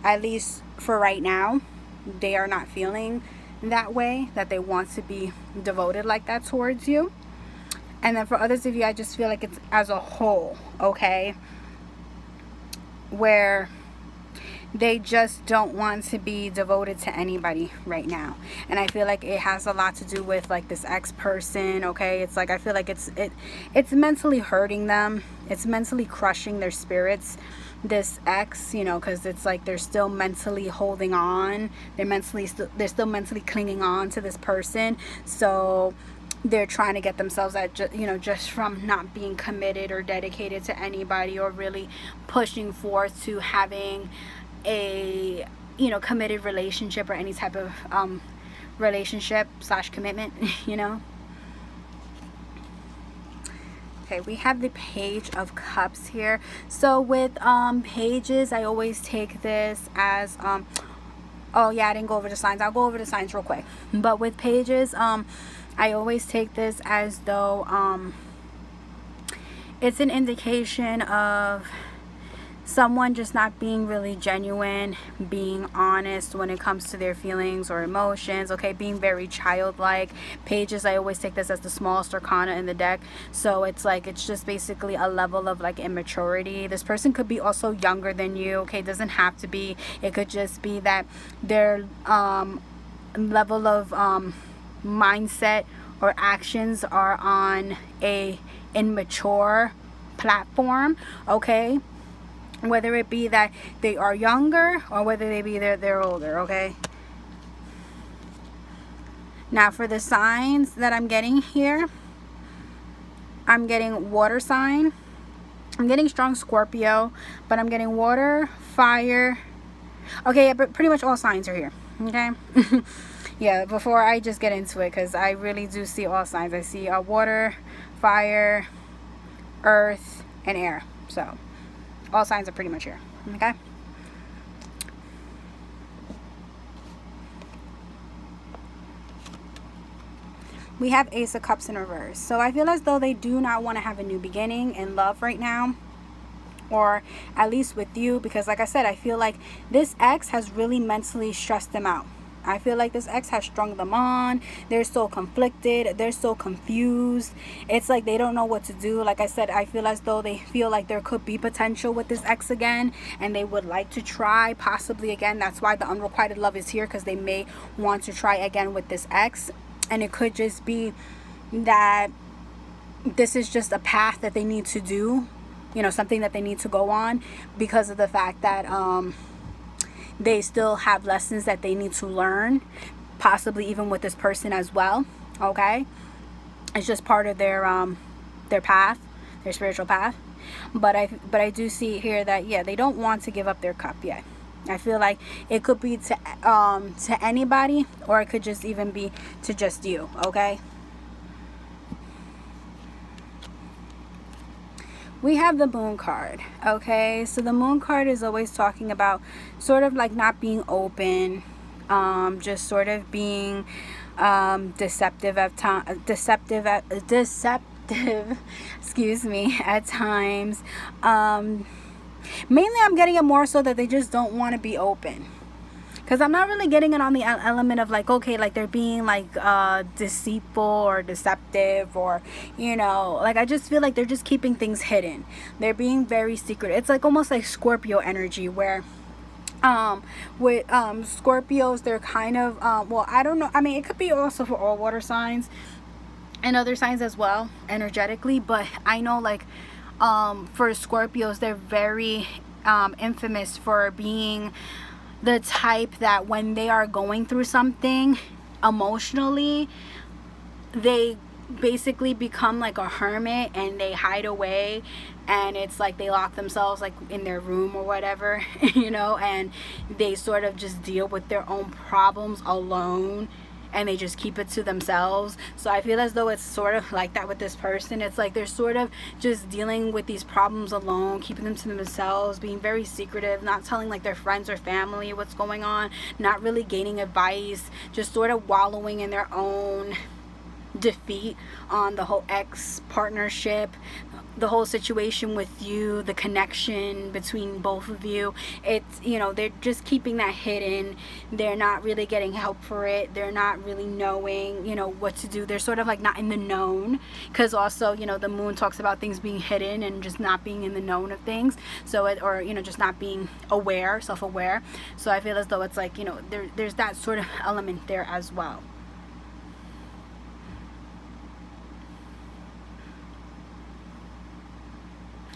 at least for right now. They are not feeling that way, that they want to be devoted like that towards you. And then for others of you, I just feel like it's as a whole, okay, where they just don't want to be devoted to anybody right now. And I feel like it has a lot to do with like this ex person, okay? It's like I feel like it's mentally hurting them. It's mentally crushing their spirits, this ex, you know, because it's like they're still mentally holding on. They're still mentally clinging on to this person. So they're trying to get themselves at just from not being committed or dedicated to anybody, or really pushing forth to having a committed relationship or any type of relationship / commitment. Okay, we have the Page of Cups here. So with pages, I always take this as oh yeah, I didn't go over the signs. I'll go over the signs real quick. But with pages, I always take this as though it's an indication of someone just not being really genuine, being honest when it comes to their feelings or emotions, okay, being very childlike. Pages, I always take this as the smallest arcana in the deck. So it's like, it's just basically a level of like immaturity. This person could be also younger than you, okay, it doesn't have to be. It could just be that their level of mindset or actions are on a immature platform, okay, whether it be that they are younger or whether they be they're older, okay. Now for the signs that I'm getting here, I'm getting water sign, I'm getting strong Scorpio, but I'm getting water, fire, okay, but pretty much all signs are here, okay. Yeah, before I just get into it, because I really do see all signs. I see water, fire, earth, and air. So all signs are pretty much here, okay. We have Ace of Cups in reverse. So I feel as though they do not want to have a new beginning in love right now, or at least with you, because like I said, I feel like this ex has really mentally stressed them out. I feel like this ex has strung them on. They're so conflicted. They're so confused. It's like they don't know what to do. Like I said, I feel as though they feel like there could be potential with this ex again, and they would like to try possibly again. That's why the unrequited love is here, because they may want to try again with this ex. And it could just be that this is just a path that they need to do, something that they need to go on, because of the fact that they still have lessons that they need to learn, possibly even with this person as well, okay. It's just part of their path, their spiritual path. But I do see here that, yeah, they don't want to give up their cup yet. I feel like it could be to anybody, or it could just even be to just you, okay. We have the Moon card, okay. So the Moon card is always talking about sort of like not being open, just sort of being deceptive excuse me, at times. Mainly I'm getting it more so that they just don't want to be open, because I'm not really getting it on the element of like, okay, like they're being like deceitful or deceptive, or like I just feel like they're just keeping things hidden. They're being very secret. It's like almost like Scorpio energy, where with Scorpios, they're kind of well, I don't know, I mean, it could be also for all water signs and other signs as well energetically, but I know like for Scorpios, they're very infamous for being the type that when they are going through something emotionally, they basically become like a hermit and they hide away, and it's like they lock themselves like in their room or whatever, and they sort of just deal with their own problems alone, and they just keep it to themselves. So I feel as though it's sort of like that with this person. It's like they're sort of just dealing with these problems alone, keeping them to themselves, being very secretive, not telling like their friends or family what's going on, not really gaining advice, just sort of wallowing in their own defeat on the whole ex partnership, the whole situation with you, the connection between both of you. It's, you know, they're just keeping that hidden. They're not really getting help for it. They're not really knowing, you know, what to do. They're sort of like not in the known, because also, you know, the moon talks about things being hidden and just not being in the known of things. So it, or, you know, just not being aware, self-aware. So I feel as though it's like, you know, there's that sort of element there as well.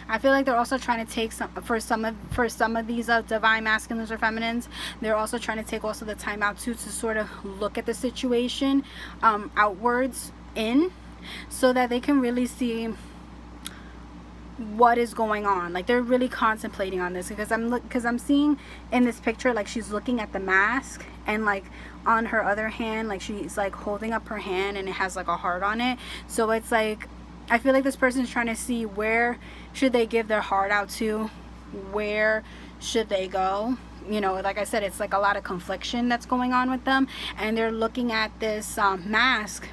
I feel like they're also trying to take some for some of these divine masculines or feminines. They're also trying to take also the time out too, to sort of look at the situation outwards in, so that they can really see what is going on. Like, they're really contemplating on this, because I'm seeing in this picture, like, she's looking at the mask, and like on her other hand, like she's like holding up her hand and it has like a heart on it. So it's like, I feel like this person is trying to see where should they give their heart out to, where should they go. You know, like I said, it's like a lot of confliction that's going on with them, and they're looking at this mask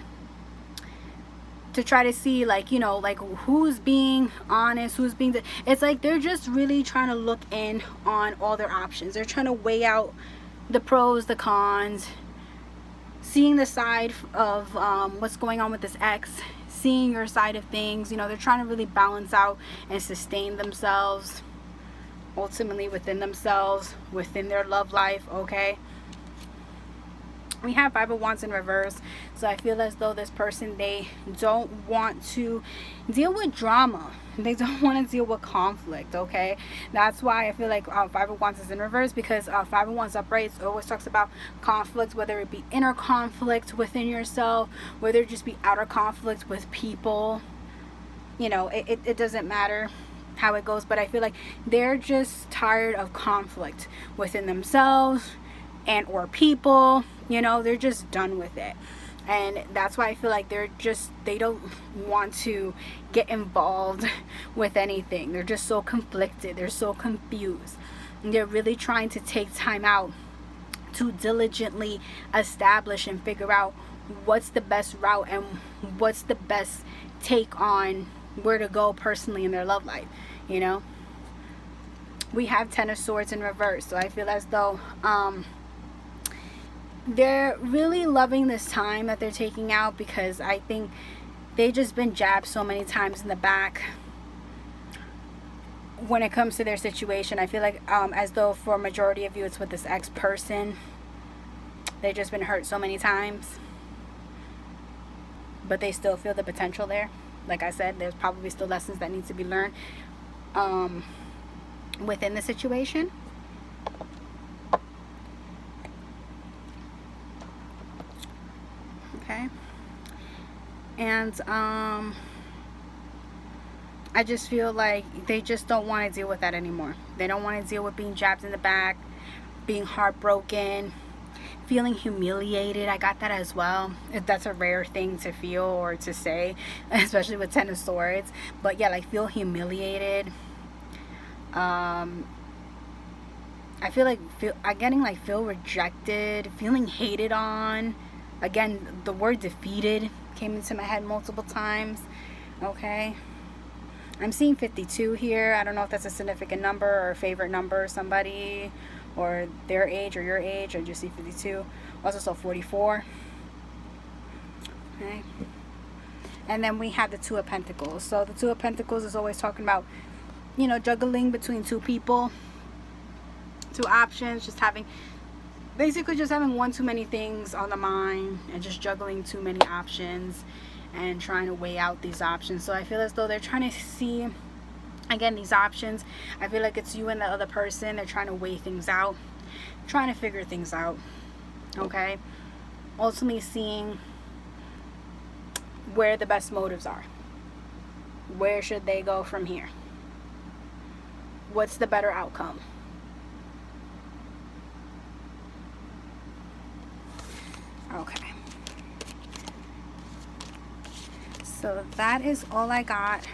to try to see, like, you know, like who's being honest, who's being it's like they're just really trying to look in on all their options. They're trying to weigh out the pros, the cons, seeing the side of what's going on with this ex, seeing your side of things. You know, they're trying to really balance out and sustain themselves ultimately within themselves, within their love life. Okay, we have Five of Wands in reverse. So I feel as though this person, they don't want to deal with drama. They don't want to deal with conflict. Okay, that's why I feel like Five of Wands is in reverse, because Five of Wands upright always talks about conflict, whether it be inner conflict within yourself, whether it just be outer conflict with people. You know, it doesn't matter how it goes, but I feel like they're just tired of conflict within themselves and or people. You know, they're just done with it. And that's why I feel like they don't want to get involved with anything. They're just so conflicted. They're so confused. And they're really trying to take time out to diligently establish and figure out what's the best route and what's the best take on where to go personally in their love life. You know, we have Ten of Swords in reverse. So I feel as though they're really loving this time that they're taking out, because I think they've just been jabbed so many times in the back when it comes to their situation. I feel like as though for a majority of you, it's with this ex-person. They've just been hurt so many times, but they still feel the potential there. Like I said, there's probably still lessons that need to be learned within the situation. Okay, and I just feel like they just don't want to deal with that anymore. They don't want to deal with being jabbed in the back, being heartbroken, feeling humiliated. I got that as well. That's a rare thing to feel or to say, especially with Ten of Swords. But yeah, like, feel humiliated. I feel like feel rejected, feeling hated on. Again, the word defeated came into my head multiple times. Okay, I'm seeing 52 here. I don't know if that's a significant number or a favorite number of somebody, or their age or your age. I just see 52. Also saw 44. Okay, and then we have the Two of Pentacles. So the Two of Pentacles is always talking about, you know, juggling between two people, two options, basically just having one too many things on the mind and just juggling too many options and trying to weigh out these options. So I feel as though they're trying to see, again, these options. I feel like it's you and the other person. They're trying to weigh things out, trying to figure things out. Okay, ultimately seeing where the best motives are. Where should they go from here? What's the better outcome? Okay, so that is all I got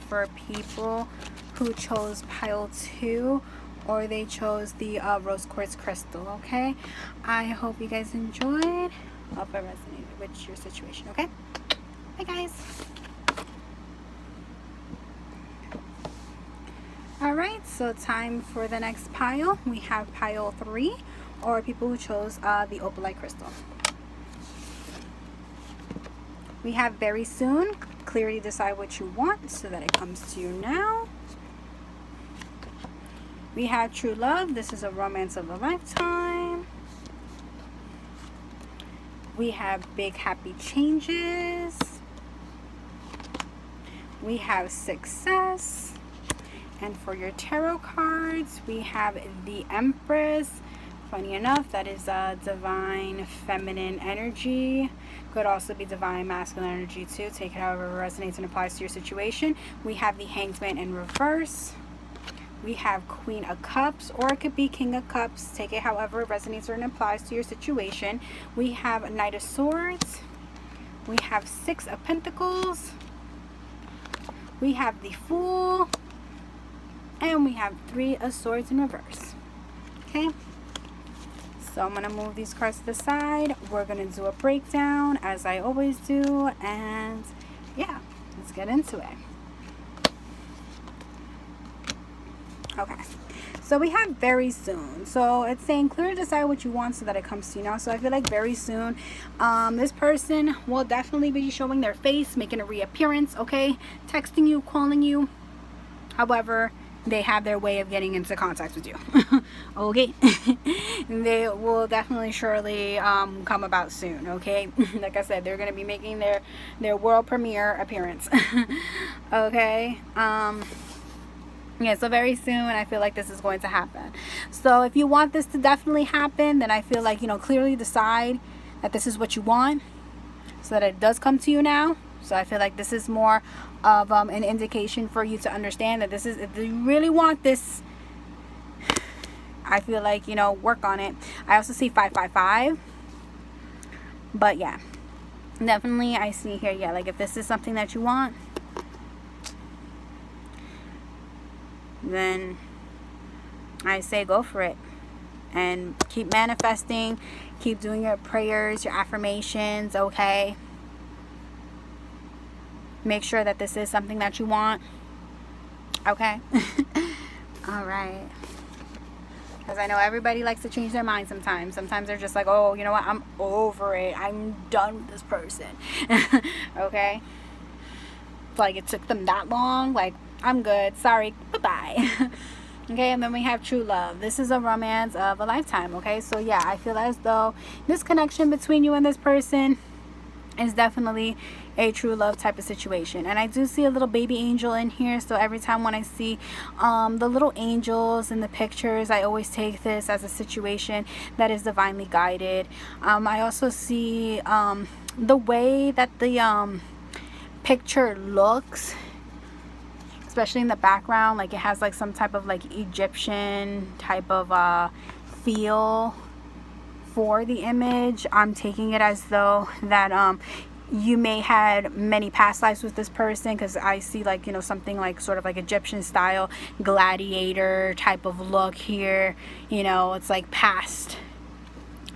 for people who chose pile 2, or they chose the rose quartz crystal. Okay, I hope you guys enjoyed. Hope it resonated with your situation. Okay, Bye, guys. Alright, so time for the next pile. We have pile 3, or people who chose the opalite crystal. We have very soon. Clearly decide what you want so that it comes to you now. We have true love. This is a romance of a lifetime. We have big happy changes. We have success. And for your tarot cards, we have the Empress. Funny enough, that is divine feminine energy. Could also be divine masculine energy too. Take it however it resonates and applies to your situation. We have the Hanged Man in reverse. We have Queen of Cups, or it could be King of Cups. Take it however it resonates or applies to your situation. We have Knight of Swords. We have 6 of Pentacles. We have the Fool. And we have 3 of Swords in reverse. Okay. So I'm going to move these cards to the side. We're going to do a breakdown as I always do. And yeah, let's get into it. Okay. So we have very soon. So it's saying clearly decide what you want so that it comes to you now. So I feel like very soon, this person will definitely be showing their face, making a reappearance. Okay. Texting you, calling you. However, they have their way of getting into contact with you. Okay. They will definitely surely come about soon. Okay. Like I said, they're going to be making their world premiere appearance. Okay. Yeah, so very soon I feel like this is going to happen. So if you want this to definitely happen, then I feel like, you know, clearly decide that this is what you want so that it does come to you now. So I feel like this is more of an indication for you to understand that this is, if you really want this, I feel like, you know, work on it. I also see 555. But yeah, definitely I see here, yeah, like if this is something that you want, then I say go for it. And keep manifesting. Keep doing your prayers, your affirmations, okay? Make sure that this is something that you want. Okay? Alright. Because I know everybody likes to change their mind sometimes. Sometimes they're just like, oh, you know what? I'm over it. I'm done with this person. Okay? Like it took them that long. Like, I'm good. Sorry. Bye-bye. Okay, and then we have true love. This is a romance of a lifetime. Okay? So, yeah, I feel as though this connection between you and this person is definitely a true love type of situation. And I do see a little baby angel in here, so every time when I see the little angels in the pictures, I always take this as a situation that is divinely guided. I also see the way that the picture looks, especially in the background, like it has like some type of like Egyptian type of feel for the image. I'm taking it as though that you may had many past lives with this person, because I see like, you know, something like sort of like Egyptian style gladiator type of look here. You know, it's like past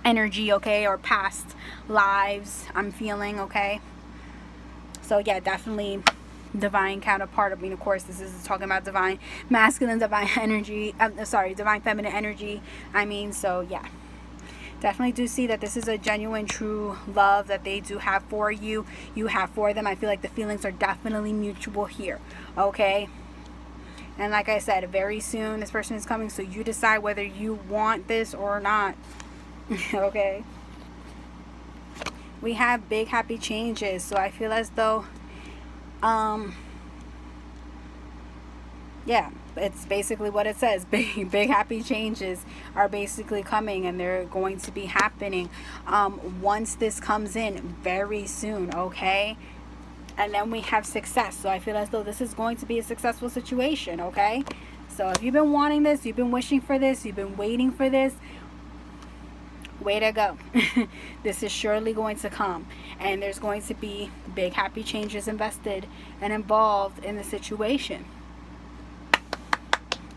energy, okay, or past lives I'm feeling. Okay, so yeah, definitely divine counterpart. I mean, of course, this is talking about divine masculine, divine energy, divine feminine energy, I mean. So yeah, definitely do see that this is a genuine, true love that they do have for you. You have for them. I feel like the feelings are definitely mutual here. Okay. And like I said, very soon this person is coming. So you decide whether you want this or not. Okay. We have big happy changes. So I feel as though, yeah, it's basically what it says. Big happy changes are basically coming, and they're going to be happening once this comes in very soon. Okay. And then we have success. So I feel as though this is going to be a successful situation. Okay. So if you've been wanting this, you've been wishing for this, you've been waiting for this, way to go. This is surely going to come, and there's going to be big happy changes invested and involved in the situation.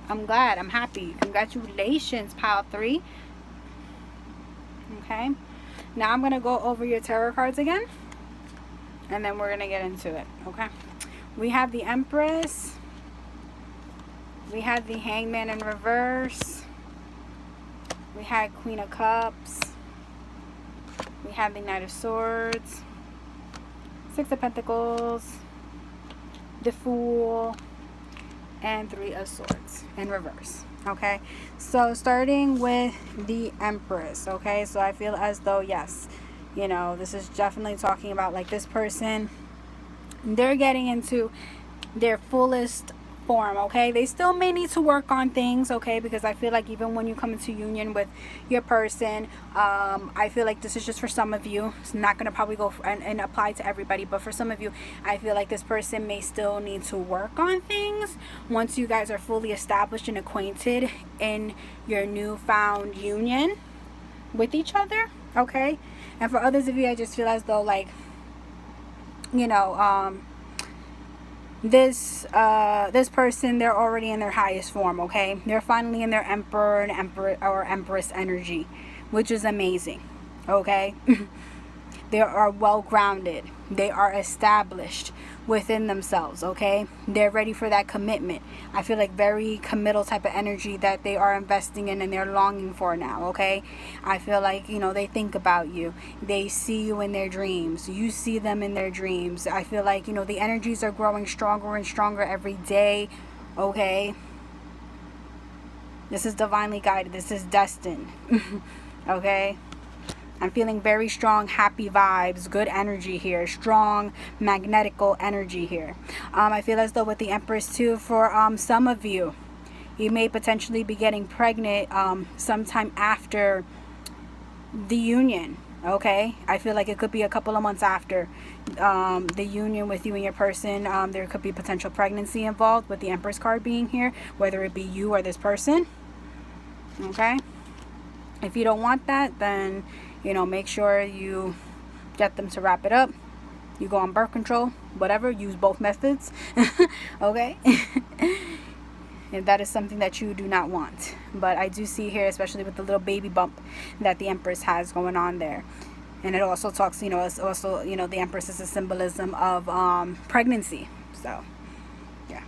I'm glad. I'm happy. Congratulations, pile 3. Okay. Now I'm going to go over your tarot cards again. and then we're going to get into it, okay? We have the Empress. We had the Hangman in reverse. We had Queen of Cups. We have the Knight of Swords. Six of Pentacles. The Fool. And Three of Swords in reverse. Okay, so starting with the Empress. Okay, so I feel as though, yes, you know, this is definitely talking about like this person, they're getting into their fullest form. Okay, they still may need to work on things, okay, because I feel like even when you come into union with your person, I feel like this is just for some of you. It's not going to probably go and apply to everybody, but for some of you, I feel like this person may still need to work on things once you guys are fully established and acquainted in your newfound union with each other. Okay, and for others of you, I just feel as though, like, you know, this person, they're already in their highest form. Okay, they're finally in their emperor and empress energy, which is amazing. Okay. They are well grounded, they are established within themselves. Okay, they're ready for that commitment. I feel like very committal type of energy that they are investing in and they're longing for now. Okay, I feel like, you know, they think about you, they see you in their dreams, you see them in their dreams. I feel like, you know, the energies are growing stronger and stronger every day. Okay, this is divinely guided, this is destined. Okay, I'm feeling very strong, happy vibes, good energy here, strong magnetical energy here. I feel as though with the Empress too, for some of you, you may potentially be getting pregnant sometime after the union. Okay, I feel like it could be a couple of months after the union with you and your person. There could be potential pregnancy involved with the Empress card being here, whether it be you or this person. Okay, if you don't want that, then, you know, make sure you get them to wrap it up. You go on birth control, whatever, use both methods. Okay. If that is something that you do not want. But I do see here, especially with the little baby bump that the Empress has going on there. And it also talks, you know, it's also, you know, the Empress is a symbolism of pregnancy. So yeah,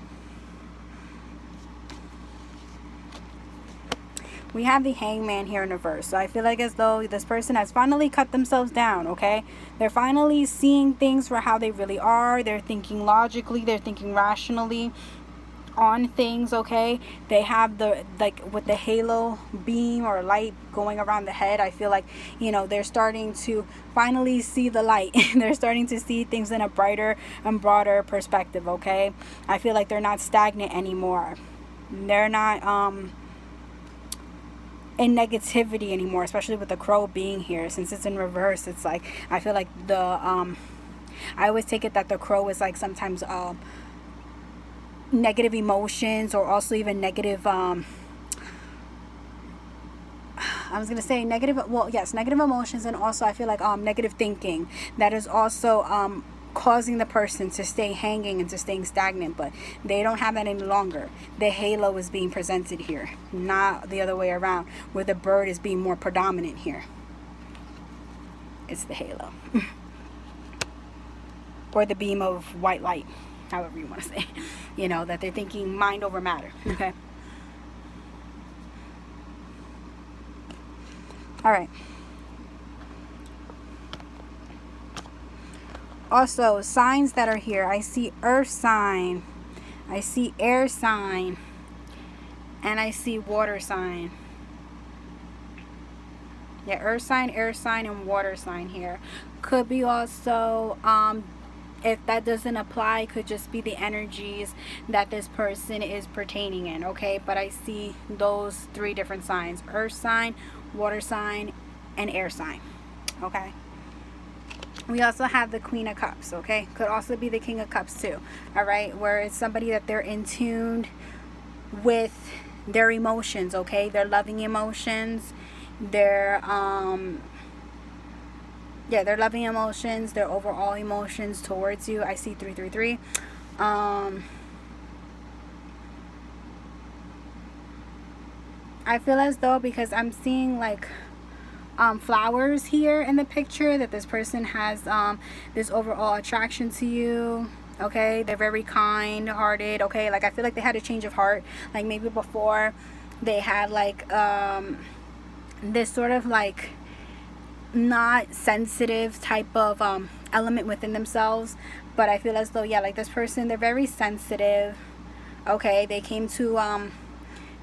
we have the Hangman here in reverse. So I feel like as though this person has finally cut themselves down. Okay, they're finally seeing things for how they really are. They're thinking logically, they're thinking rationally on things. Okay, they have the, like, with the halo beam or light going around the head, I feel like, you know, they're starting to finally see the light. They're starting to see things in a brighter and broader perspective. Okay, I feel like they're not stagnant anymore. They're not in negativity anymore, especially with the crow being here. Since it's in reverse, it's like, I feel like the I always take it that the crow is like sometimes negative emotions, or also even negative I was gonna say negative, well, yes, negative emotions, and also I feel like negative thinking that is also causing the person to stay hanging and to staying stagnant. But they don't have that any longer. The halo is being presented here, not the other way around, where the bird is being more predominant here. It's the halo. Or the beam of white light, however you want to say. You know, that they're thinking mind over matter. Okay, all right. Also, signs that are here, I see earth sign, I see air sign, and I see water sign. Yeah, earth sign, air sign, and water sign here. Could be also, if that doesn't apply, could just be the energies that this person is pertaining in. Okay, but I see those three different signs: earth sign, water sign, and air sign. Okay, we also have the Queen of Cups. Okay, could also be the King of Cups too. All right, where it's somebody that they're in tune with their emotions. Okay, their loving emotions, their yeah, their loving emotions, their overall emotions towards you. I see 333. I feel as though, because I'm seeing like flowers here in the picture, that this person has this overall attraction to you. Okay, they're very kind hearted. Okay, like I feel like they had a change of heart. Like maybe before they had like this sort of like not sensitive type of element within themselves, but I feel as though, yeah, like this person, they're very sensitive. Okay, they came to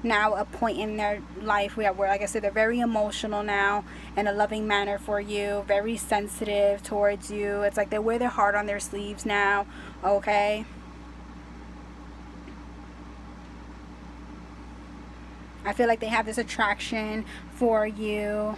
now a point in their life where, like I said, they're very emotional now in a loving manner for you, very sensitive towards you. It's like they wear their heart on their sleeves now. Okay, I feel like they have this attraction for you.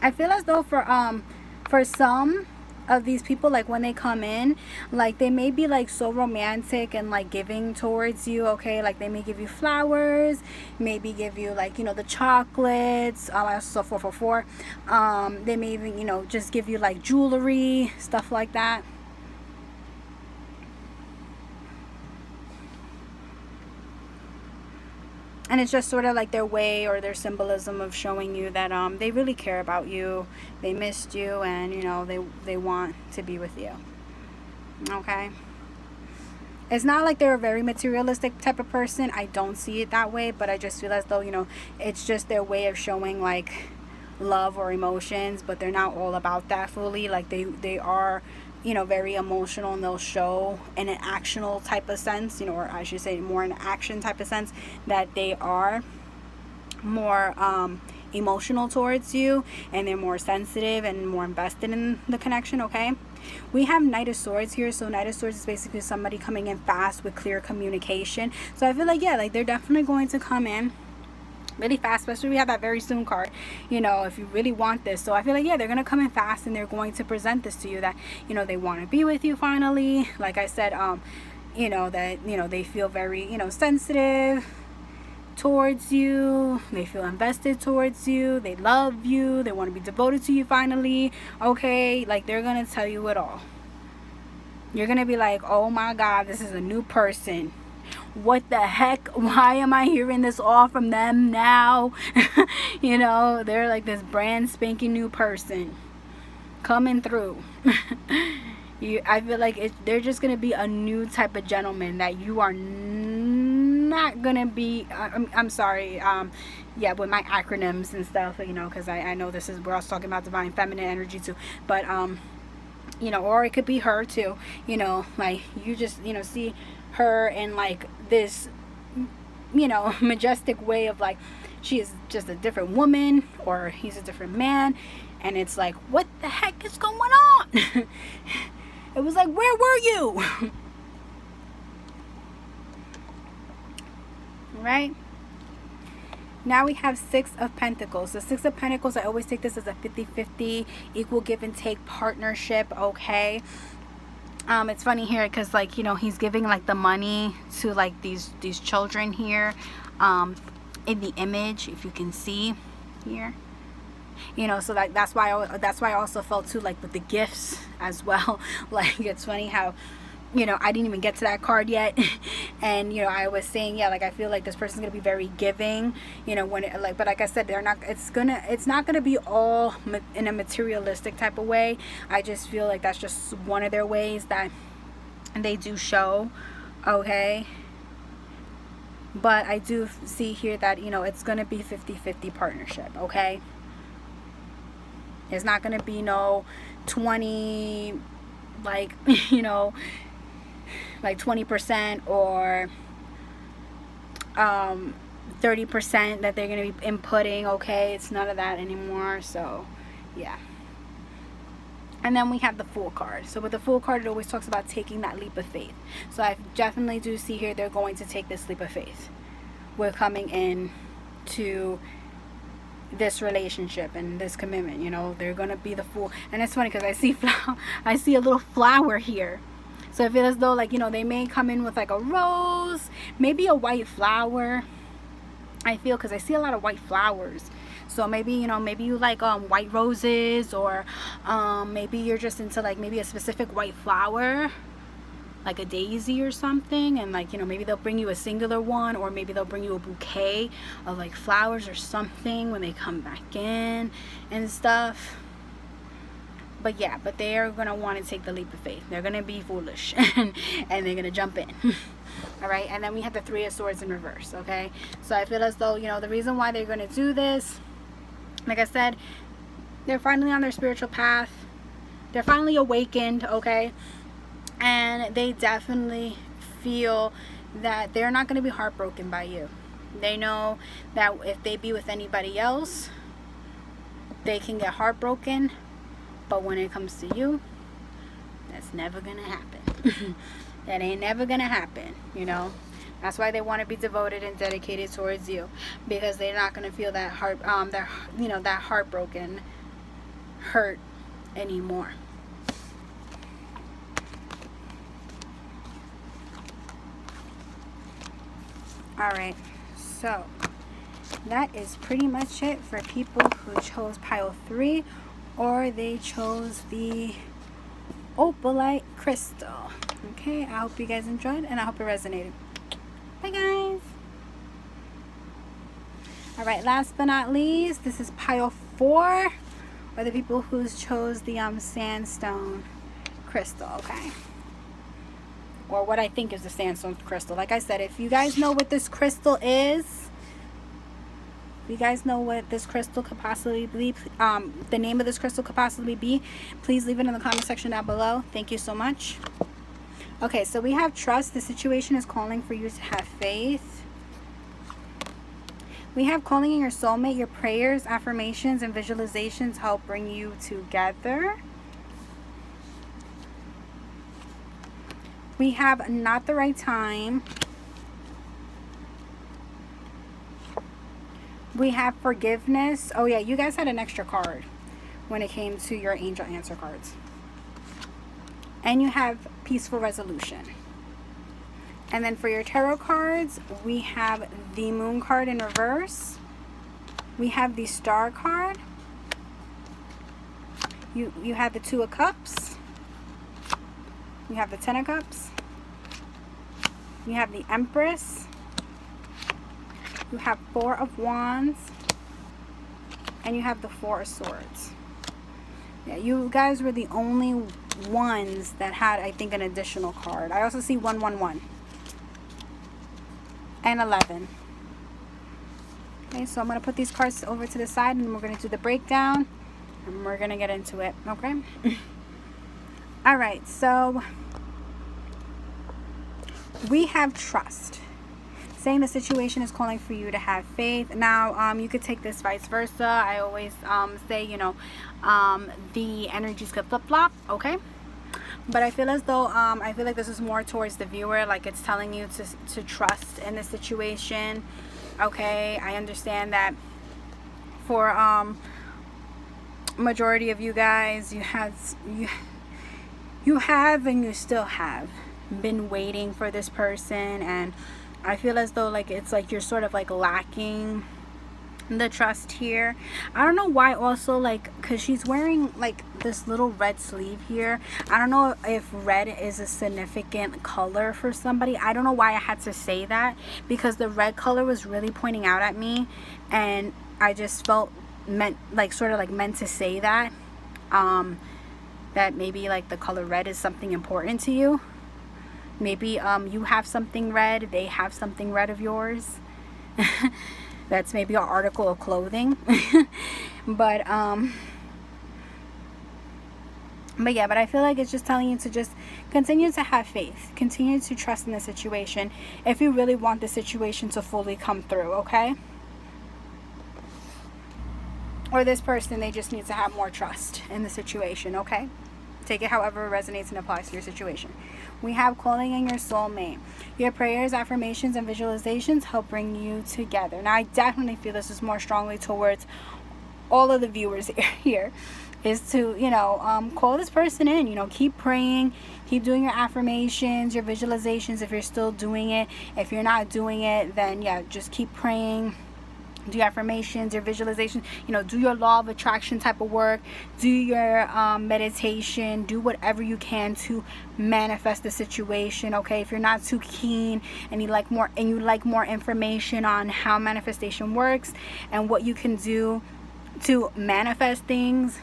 I feel as though for some of these people, like when they come in, like they may be like so romantic and like giving towards you. Okay, like they may give you flowers, maybe give you like, you know, the chocolates, also 444. They may even, you know, just give you like jewelry, stuff like that. And it's just sort of like their way or their symbolism of showing you that they really care about you, they missed you, and you know, they want to be with you. Okay, it's not like they're a very materialistic type of person. I don't see it that way, but I just feel as though, you know, it's just their way of showing like love or emotions, but they're not all about that fully. Like they are, you know, very emotional, and they'll show in an actional type of sense, you know, or I should say more in an action type of sense, that they are more emotional towards you, and they're more sensitive and more invested in the connection. Okay, we have Knight of Swords here. So Knight of Swords is basically somebody coming in fast with clear communication. So I feel like, yeah, like they're definitely going to come in really fast, especially we have that very soon card, you know, if you really want this. So I feel like, yeah, they're gonna come in fast, and they're going to present this to you, that, you know, they want to be with you finally. Like I said, you know, that, you know, they feel very, you know, sensitive towards you, they feel invested towards you, they love you, they want to be devoted to you finally. Okay, like they're gonna tell you it all. You're gonna be like, oh my god, this is a new person. What the heck? Why am I hearing this all from them now? You know, they're like this brand spanking new person coming through. I feel like they're just gonna be a new type of gentleman that you are not gonna be. I'm sorry. Yeah, with my acronyms and stuff, you know, because I know this is, we're also talking about divine feminine energy too, but you know, or it could be her too. You know, like you just, you know, see her in like this, you know, majestic way of like, she is just a different woman, or he's a different man, and it's like, what the heck is going on? It was like, where were you? Right now we have Six of Pentacles. The Six of Pentacles, I always take this as a 50-50 equal give and take partnership. Okay, it's funny here because, like, you know, he's giving like the money to like these children here in the image, if you can see here, you know. So like that's why I also felt too, like with the gifts as well. Like, it's funny how, you know, I didn't even get to that card yet. And, you know, I was saying, yeah, like I feel like this person's gonna be very giving, you know, when it, like, but like I said, they're not, it's not gonna be all in a materialistic type of way. I just feel like that's just one of their ways that they do show. Okay, but I do see here that, you know, it's gonna be 50-50 partnership. Okay, it's not gonna be no 20, like, you know, like 20% or 30% that they're going to be inputting. Okay, it's none of that anymore. So yeah. And then we have the Fool card. So with the Fool card, it always talks about taking that leap of faith. So I definitely do see here they're going to take this leap of faith. We're coming in to this relationship and this commitment, you know. They're going to be the Fool. And it's funny because I see a little flower here. So I feel as though, like, you know, they may come in with like a rose, maybe a white flower. I feel, because I see a lot of white flowers. So maybe, you know, maybe you like white roses, or maybe you're just into like maybe a specific white flower. like a daisy or something, and like, you know, maybe they'll bring you a singular one, or maybe they'll bring you a bouquet of like flowers or something when they come back in and stuff. But yeah, but they are going to want to take the leap of faith. They're going to be foolish and they're going to jump in. All right. And then we have the Three of Swords in reverse. Okay. So I feel as though, you know, the reason why they're going to do this, like I said, they're finally on their spiritual path. They're finally awakened. Okay. And they definitely feel that they're not going to be heartbroken by you. They know that if they be with anybody else, they can get heartbroken. But when it comes to you, that's never gonna happen. That ain't never gonna happen, you know. That's why they want to be devoted and dedicated towards you, because they're not gonna feel that that heartbroken hurt anymore. All right, so that is pretty much it for people who chose pile 3, or they chose the opalite crystal. Okay, I hope you guys enjoyed, and I hope it resonated. Bye guys. All right, last but not least, this is pile 4, or the people who chose the sandstone crystal. Okay, or what I think is the sandstone crystal. Like I said, if you guys know what this crystal is, you guys know what this crystal could possibly be, the name of this crystal could possibly be, please leave it in the comment section down below. Thank you so much. Okay, so we have trust. The situation is calling for you to have faith. We have calling in your soulmate. Your prayers, affirmations, and visualizations help bring you together. We have not the right time. We have forgiveness. Oh yeah, you guys had an extra card when it came to your angel answer cards. And you have peaceful resolution. And then for your tarot cards, we have the moon card in reverse. We have the star card. You have the 2 of cups. You have the 10 of cups. You have the Empress. You have 4 of wands, and you have the 4 of swords. Yeah, you guys were the only ones that had, I think, an additional card. I also see 111 and 11. Okay, so I'm going to put these cards over to the side, and we're going to do the breakdown, and we're going to get into it. Okay. All right, so we have trust. Saying the situation is calling for you to have faith. Now, you could take this vice versa. I always say, you know, the energies could flip-flop, okay? But I feel as though, I feel like this is more towards the viewer, like it's telling you to trust in the situation, okay? I understand that for majority of you guys, you have and you still have been waiting for this person, and I feel as though like it's like you're sort of like lacking the trust here. I don't know why also, like, because she's wearing like this little red sleeve here. I don't know if red is a significant color for somebody. I don't know why I had to say that, because the red color was really pointing out at me, and I just felt meant to say that that maybe like the color red is something important to you. Maybe you have something red, they have something red of yours. That's maybe an article of clothing. But yeah, but I feel like it's just telling you to just continue to have faith, continue to trust in the situation if you really want the situation to fully come through, okay? Or this person, they just need to have more trust in the situation, okay? Take it however it resonates and applies to your situation. We have calling in your soulmate. Your prayers, affirmations, and visualizations help bring you together. Now, I definitely feel this is more strongly towards all of the viewers here, is to, you know, call this person in. You know, keep praying, keep doing your affirmations, your visualizations if you're still doing it. If you're not doing it, then yeah, just keep praying. do your affirmations, your visualization, you know, do your law of attraction type of work, do your meditation, do whatever you can to manifest the situation. Okay, if you're not too keen and you like more information on how manifestation works and what you can do to manifest things,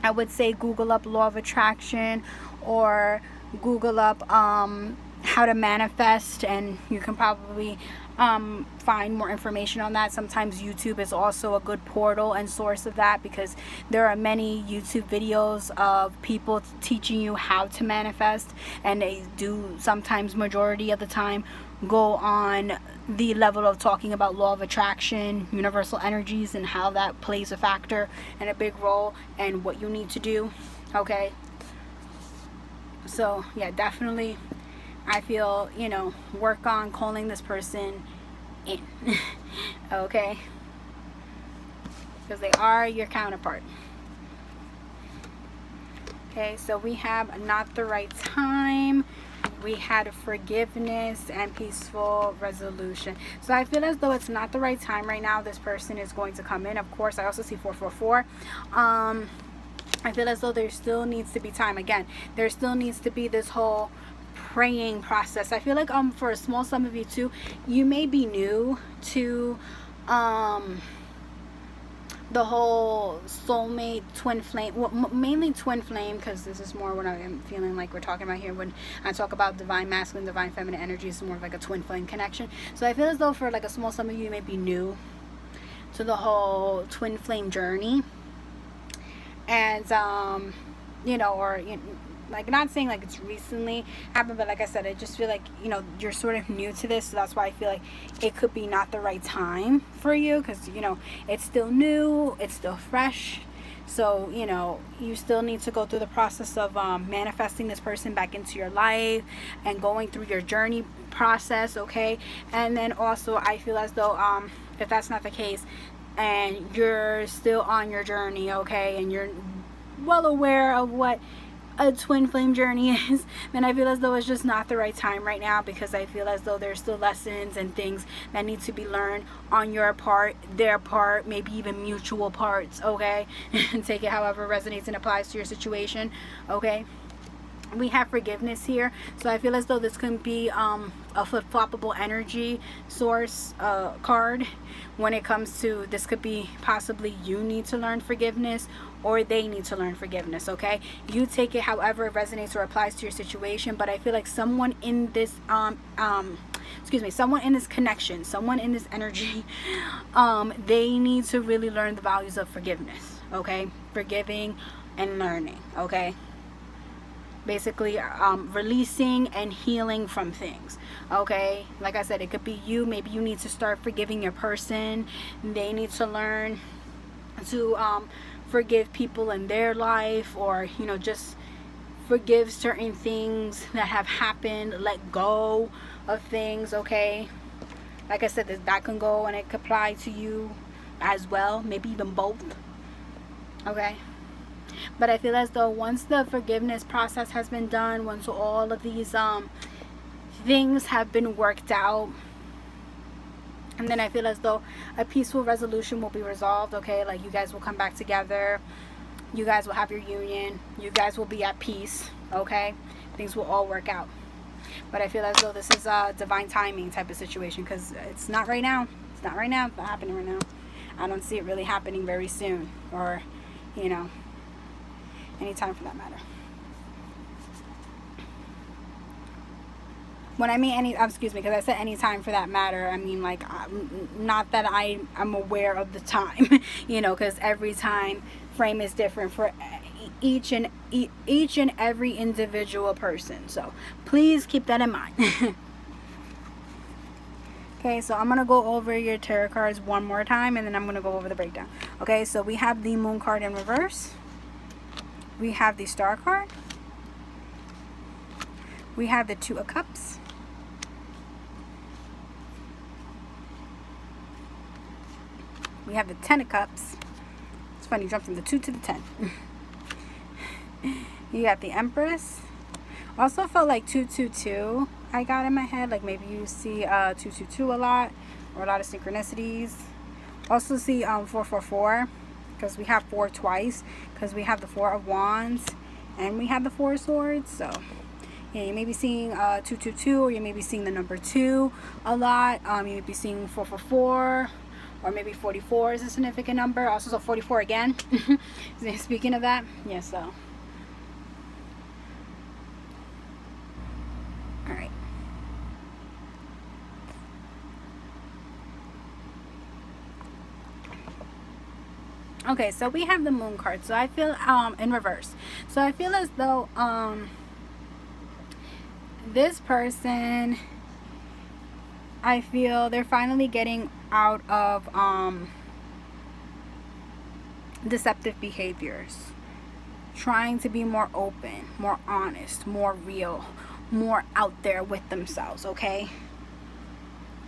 I would say Google up law of attraction, or Google up how to manifest, and you can probably find more information on that. Sometimes YouTube is also a good portal and source of that, because there are many YouTube videos of people teaching you how to manifest, and they do sometimes, majority of the time, go on the level of talking about law of attraction, universal energies, and how that plays a factor and a big role, and what you need to do. Okay, so yeah, definitely I feel, you know, work on calling this person in. Okay, because they are your counterpart. Okay, so we have not the right time, we had forgiveness, and peaceful resolution. So I feel as though it's not the right time right now. This person is going to come in. Of course, I also see 444. I feel as though there still needs to be time. Again, there still needs to be this whole praying process. I feel like for a small sum of you too, you may be new to the whole soulmate, twin flame, well, mainly twin flame, because this is more what I am feeling like we're talking about here when I talk about divine masculine, divine feminine energy. It's more of like a twin flame connection. So I feel as though for like a small sum of you may be new to the whole twin flame journey, and you know, or you know, like, not saying like it's recently happened, but like I said, I just feel like, you know, you're sort of new to this, so that's why I feel like it could be not the right time for you, because, you know, it's still new, it's still fresh. So, you know, you still need to go through the process of manifesting this person back into your life and going through your journey process. Okay, and then also I feel as though if that's not the case and you're still on your journey, okay, and you're well aware of what a twin flame journey is, then I feel as though it's just not the right time right now, because I feel as though there's still lessons and things that need to be learned on your part, their part, maybe even mutual parts. Okay, and take it however resonates and applies to your situation. Okay, we have forgiveness here, so I feel as though this can be a flip-floppable energy source card when it comes to this. Could be possibly you need to learn forgiveness, or they need to learn forgiveness. Okay, you take it however it resonates or applies to your situation, but I feel like someone in this someone in this connection, someone in this energy, they need to really learn the values of forgiveness. Okay, forgiving and learning. Okay, basically releasing and healing from things. Okay, like I said, it could be you. Maybe you need to start forgiving your person. They need to learn to forgive people in their life, or, you know, just forgive certain things that have happened, let go of things. Okay, like I said, that can go and it could apply to you as well, maybe even both. Okay, but I feel as though once the forgiveness process has been done, once all of these things have been worked out, and then I feel as though a peaceful resolution will be resolved. Okay, like you guys will come back together, you guys will have your union, you guys will be at peace. Okay, things will all work out. But I feel as though this is a divine timing type of situation, because it's not right now. It's not right now. It's not happening right now. I don't see it really happening very soon, or, you know, anytime for that matter. When I mean excuse me, because I said any time for that matter, I mean like not that I'm aware of the time, you know, because every time frame is different for each and every individual person. So please keep that in mind. Okay, so I'm going to go over your tarot cards one more time, and then I'm going to go over the breakdown. Okay, so we have the Moon card in reverse. We have the Star card. We have the Two of Cups. We have the Ten of Cups. It's funny, you jumped from the 2 to the 10. You got the Empress. Also felt like 222 I got in my head. Like maybe you see 222 a lot, or a lot of synchronicities. Also see 444, because we have 4 twice, because we have the 4 of Wands and we have the 4 of Swords. So yeah, you may be seeing 222, or you may be seeing the number 2 a lot. You may be seeing 444, or maybe 44 is a significant number. Also, so 44 again. Speaking of that, yeah, so. Alright. Okay, so we have the Moon card. So I feel in reverse. So I feel as though this person, I feel they're finally getting out of deceptive behaviors, trying to be more open, more honest, more real, more out there with themselves. Okay,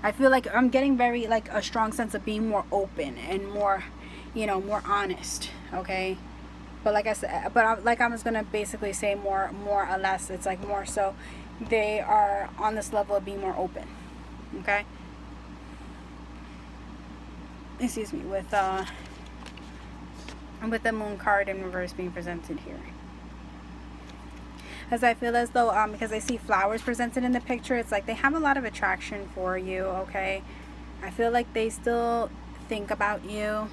I feel like I'm getting very like a strong sense of being more open and more, you know, more honest. Okay, but like I said, I was gonna basically say more or less, it's like more so they are on this level of being more open. Okay, excuse me, with the Moon card in reverse being presented here, as I feel as though because I see flowers presented in the picture, it's like they have a lot of attraction for you. Okay, I feel like they still think about you.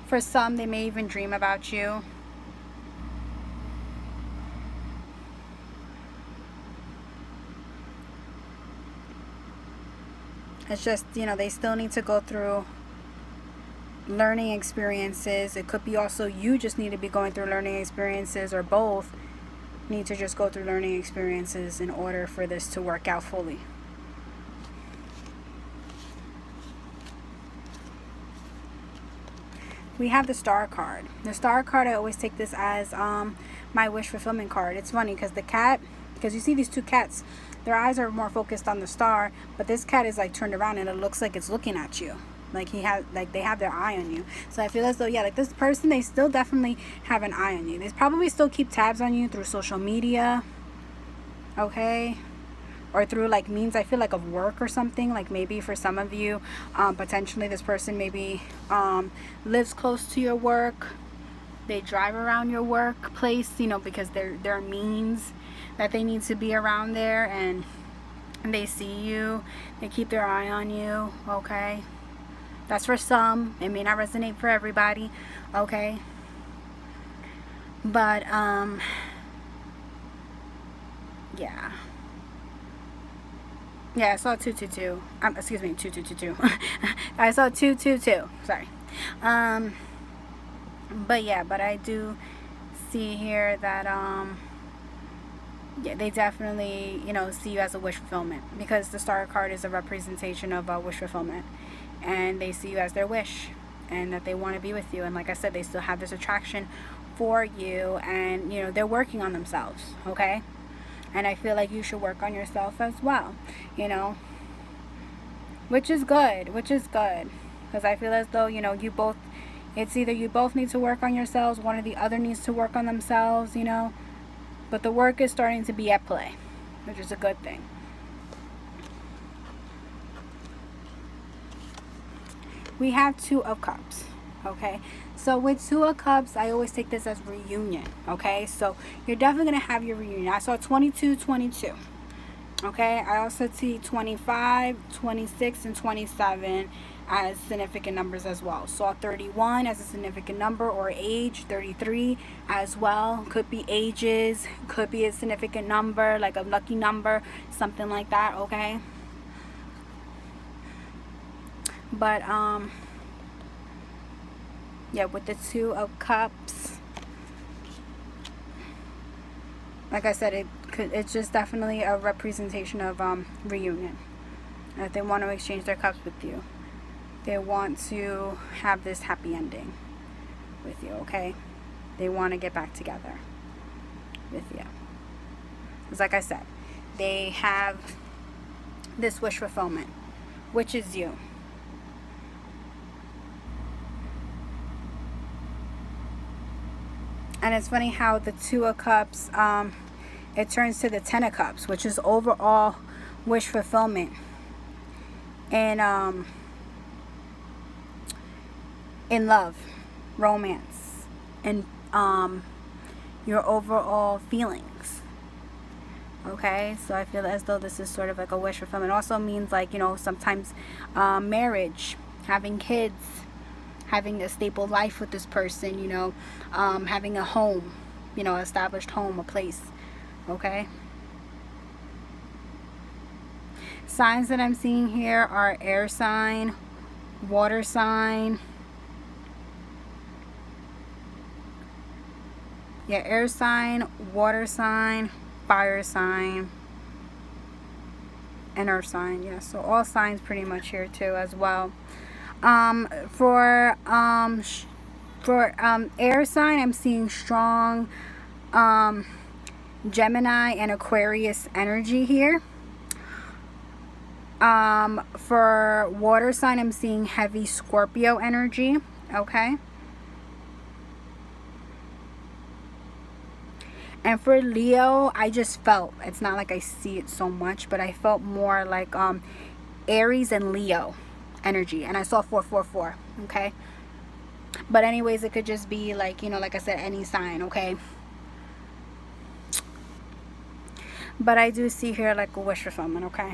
For some, they may even dream about you. It's just, you know, they still need to go through learning experiences. It could be also you just need to be going through learning experiences, or both need to just go through learning experiences in order for this to work out fully. We have the Star card. The Star card, I always take this as my wish fulfillment card. It's funny because the cat, because you see these 2 cats, their eyes are more focused on the star, but this cat is like turned around and it looks like it's looking at you. Like they have their eye on you. So I feel as though, yeah, like this person, they still definitely have an eye on you. They probably still keep tabs on you through social media. Okay, or through like means, I feel like, of work or something. Like maybe for some of you, potentially this person maybe lives close to your work. They drive around your workplace, you know, because there are means that they need to be around there, and they see you, they keep their eye on you. Okay, that's for some. It may not resonate for everybody. Okay, but yeah. Yeah, I saw 222. Excuse me, 2222. I saw 222. Sorry. But yeah, but I do see here that yeah, they definitely, you know, see you as a wish fulfillment, because the Star card is a representation of wish fulfillment, and they see you as their wish, and that they want to be with you. And like I said, they still have this attraction for you, and you know, they're working on themselves. Okay, and I feel like you should work on yourself as well, you know, which is good, because I feel as though, you know, you both, it's either you both need to work on yourselves, one or the other needs to work on themselves, you know, but the work is starting to be at play, which is a good thing. We have 2 of Cups. Okay, so with 2 of Cups, I always take this as reunion. Okay, so you're definitely going to have your reunion. I saw 22. Okay, I also see 25, 26, and 27 as significant numbers as well. Saw 31 as a significant number, or age. 33 as well. Could be ages, could be a significant number, like a lucky number, something like that. Okay, but yeah, with the 2 of Cups, like I said, it's just definitely a representation of reunion. That they want to exchange their cups with you. They want to have this happy ending with you. Okay, they want to get back together with you. Because like I said, they have this wish fulfillment, which is you. And it's funny how the 2 of Cups, it turns to the 10 of Cups, which is overall wish fulfillment. in love, romance, and your overall feelings. Okay, so I feel as though this is sort of like a wish fulfillment. It also means, like, you know, sometimes marriage, having kids, having a stable life with this person, you know, having a home, you know, established home, a place. Okay, signs that I'm seeing here are air sign, water sign. Yeah, air sign, water sign, fire sign, and earth sign. Yeah, so all signs pretty much here too as well. For air sign, I'm seeing strong Gemini and Aquarius energy here. For water sign, I'm seeing heavy Scorpio energy. Okay. And for Leo, I just felt, it's not like I see it so much, but I felt more like Aries and Leo energy. And I saw 444, okay? But anyways, it could just be like, you know, like I said, any sign, okay? But I do see here like a wish fulfillment, okay?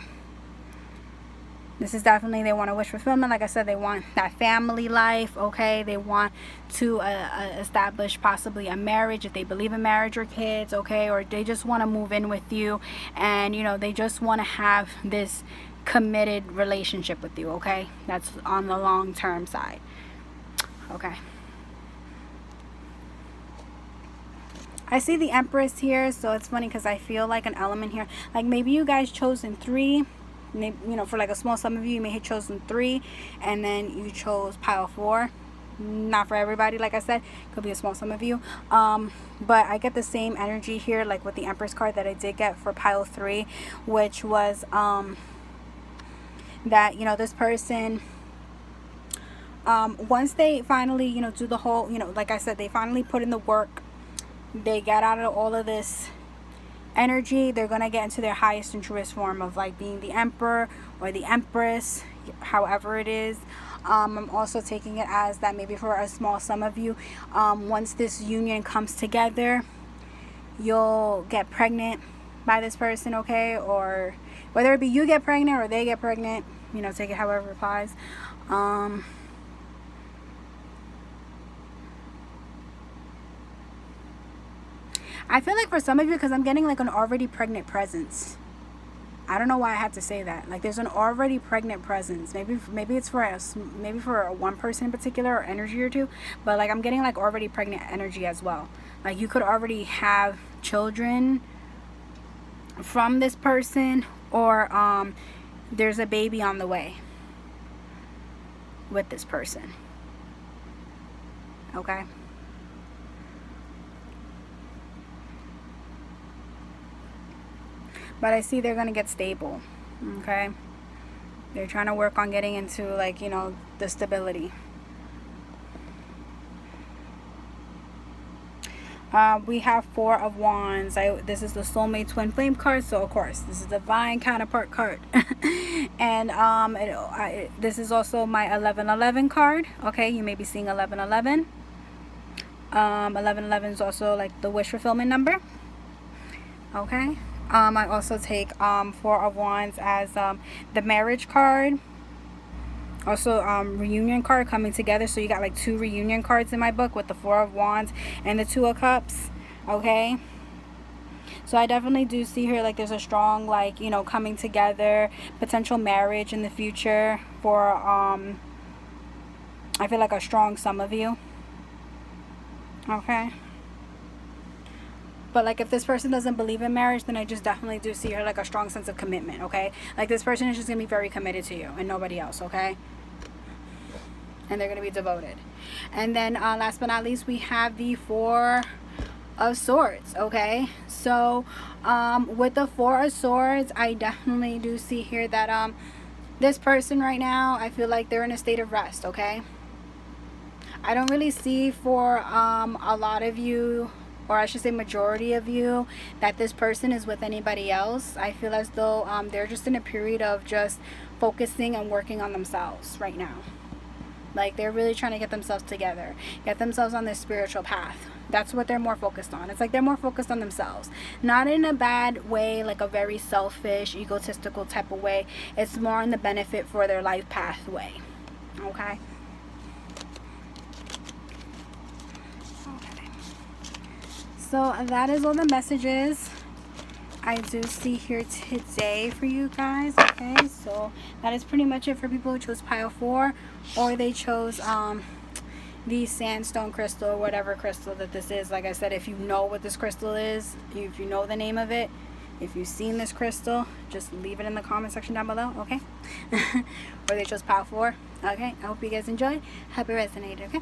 This is definitely, they want a wish fulfillment. Like I said, they want that family life, okay? They want to establish possibly a marriage if they believe in marriage or kids, okay? Or they just want to move in with you, and, you know, they just want to have this committed relationship with you, okay? That's on the long-term side, okay? I see the Empress here, so it's funny because I feel like an element here. Like maybe you guys chosen 3. Maybe, you know, for like a small sum of you may have chosen 3, and then you chose pile 4. Not for everybody, like I said, could be a small sum of you. But I get the same energy here, like with the Empress card that I did get for pile 3, which was that, you know, this person, once they finally, you know, do the whole, you know, like I said, they finally put in the work, they got out of all of this energy, they're gonna get into their highest and truest form of like being the Emperor or the Empress, however it is. I'm also taking it as that maybe for a small sum of you, once this union comes together, you'll get pregnant by this person, okay? Or whether it be you get pregnant or they get pregnant, you know, take it however it applies. I feel like for some of you, because I'm getting like an already pregnant presence. I don't know why I had to say that. Like there's an already pregnant presence. Maybe it's for us, maybe for one person in particular or energy or two. But like I'm getting like already pregnant energy as well. Like you could already have children from this person, or there's a baby on the way with this person. Okay. But I see they're going to get stable, okay? They're trying to work on getting into, like, you know, the stability. We have 4 of Wands. This is the Soulmate Twin Flame card, so of course, this is the Divine Counterpart card. And this is also my 1111 card, okay? You may be seeing 1111. 1111 is also, like, the wish fulfillment number, okay? I also take 4 of Wands as the marriage card. Also reunion card, coming together. So you got like 2 reunion cards in my book with the 4 of Wands and the 2 of Cups. Okay. So I definitely do see here like there's a strong, like, you know, coming together, potential marriage in the future for I feel like a strong sum of you. Okay. But like if this person doesn't believe in marriage, then I just definitely do see her like a strong sense of commitment, okay? Like this person is just going to be very committed to you and nobody else, okay? And they're going to be devoted. And then last but not least, we have the 4 of Swords, okay? So with the 4 of Swords, I definitely do see here that this person right now, I feel like they're in a state of rest, okay? I don't really see for a lot of you, or I should say majority of you, that this person is with anybody else. I feel as though they're just in a period of just focusing and working on themselves right now. Like, they're really trying to get themselves together, get themselves on this spiritual path. That's what they're more focused on. It's like they're more focused on themselves. Not in a bad way, like a very selfish, egotistical type of way. It's more in the benefit for their life pathway. Okay? Okay. So that is all the messages I do see here today for you guys. Okay, so that is pretty much it for people who chose pile 4, or they chose the sandstone crystal, or whatever crystal that this is. Like I said, if you know what this crystal is, if you know the name of it, if you've seen this crystal, just leave it in the comment section down below. Okay. Or they chose pile 4. Okay, I hope you guys enjoyed. Hope it resonated. Okay,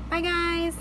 bye guys.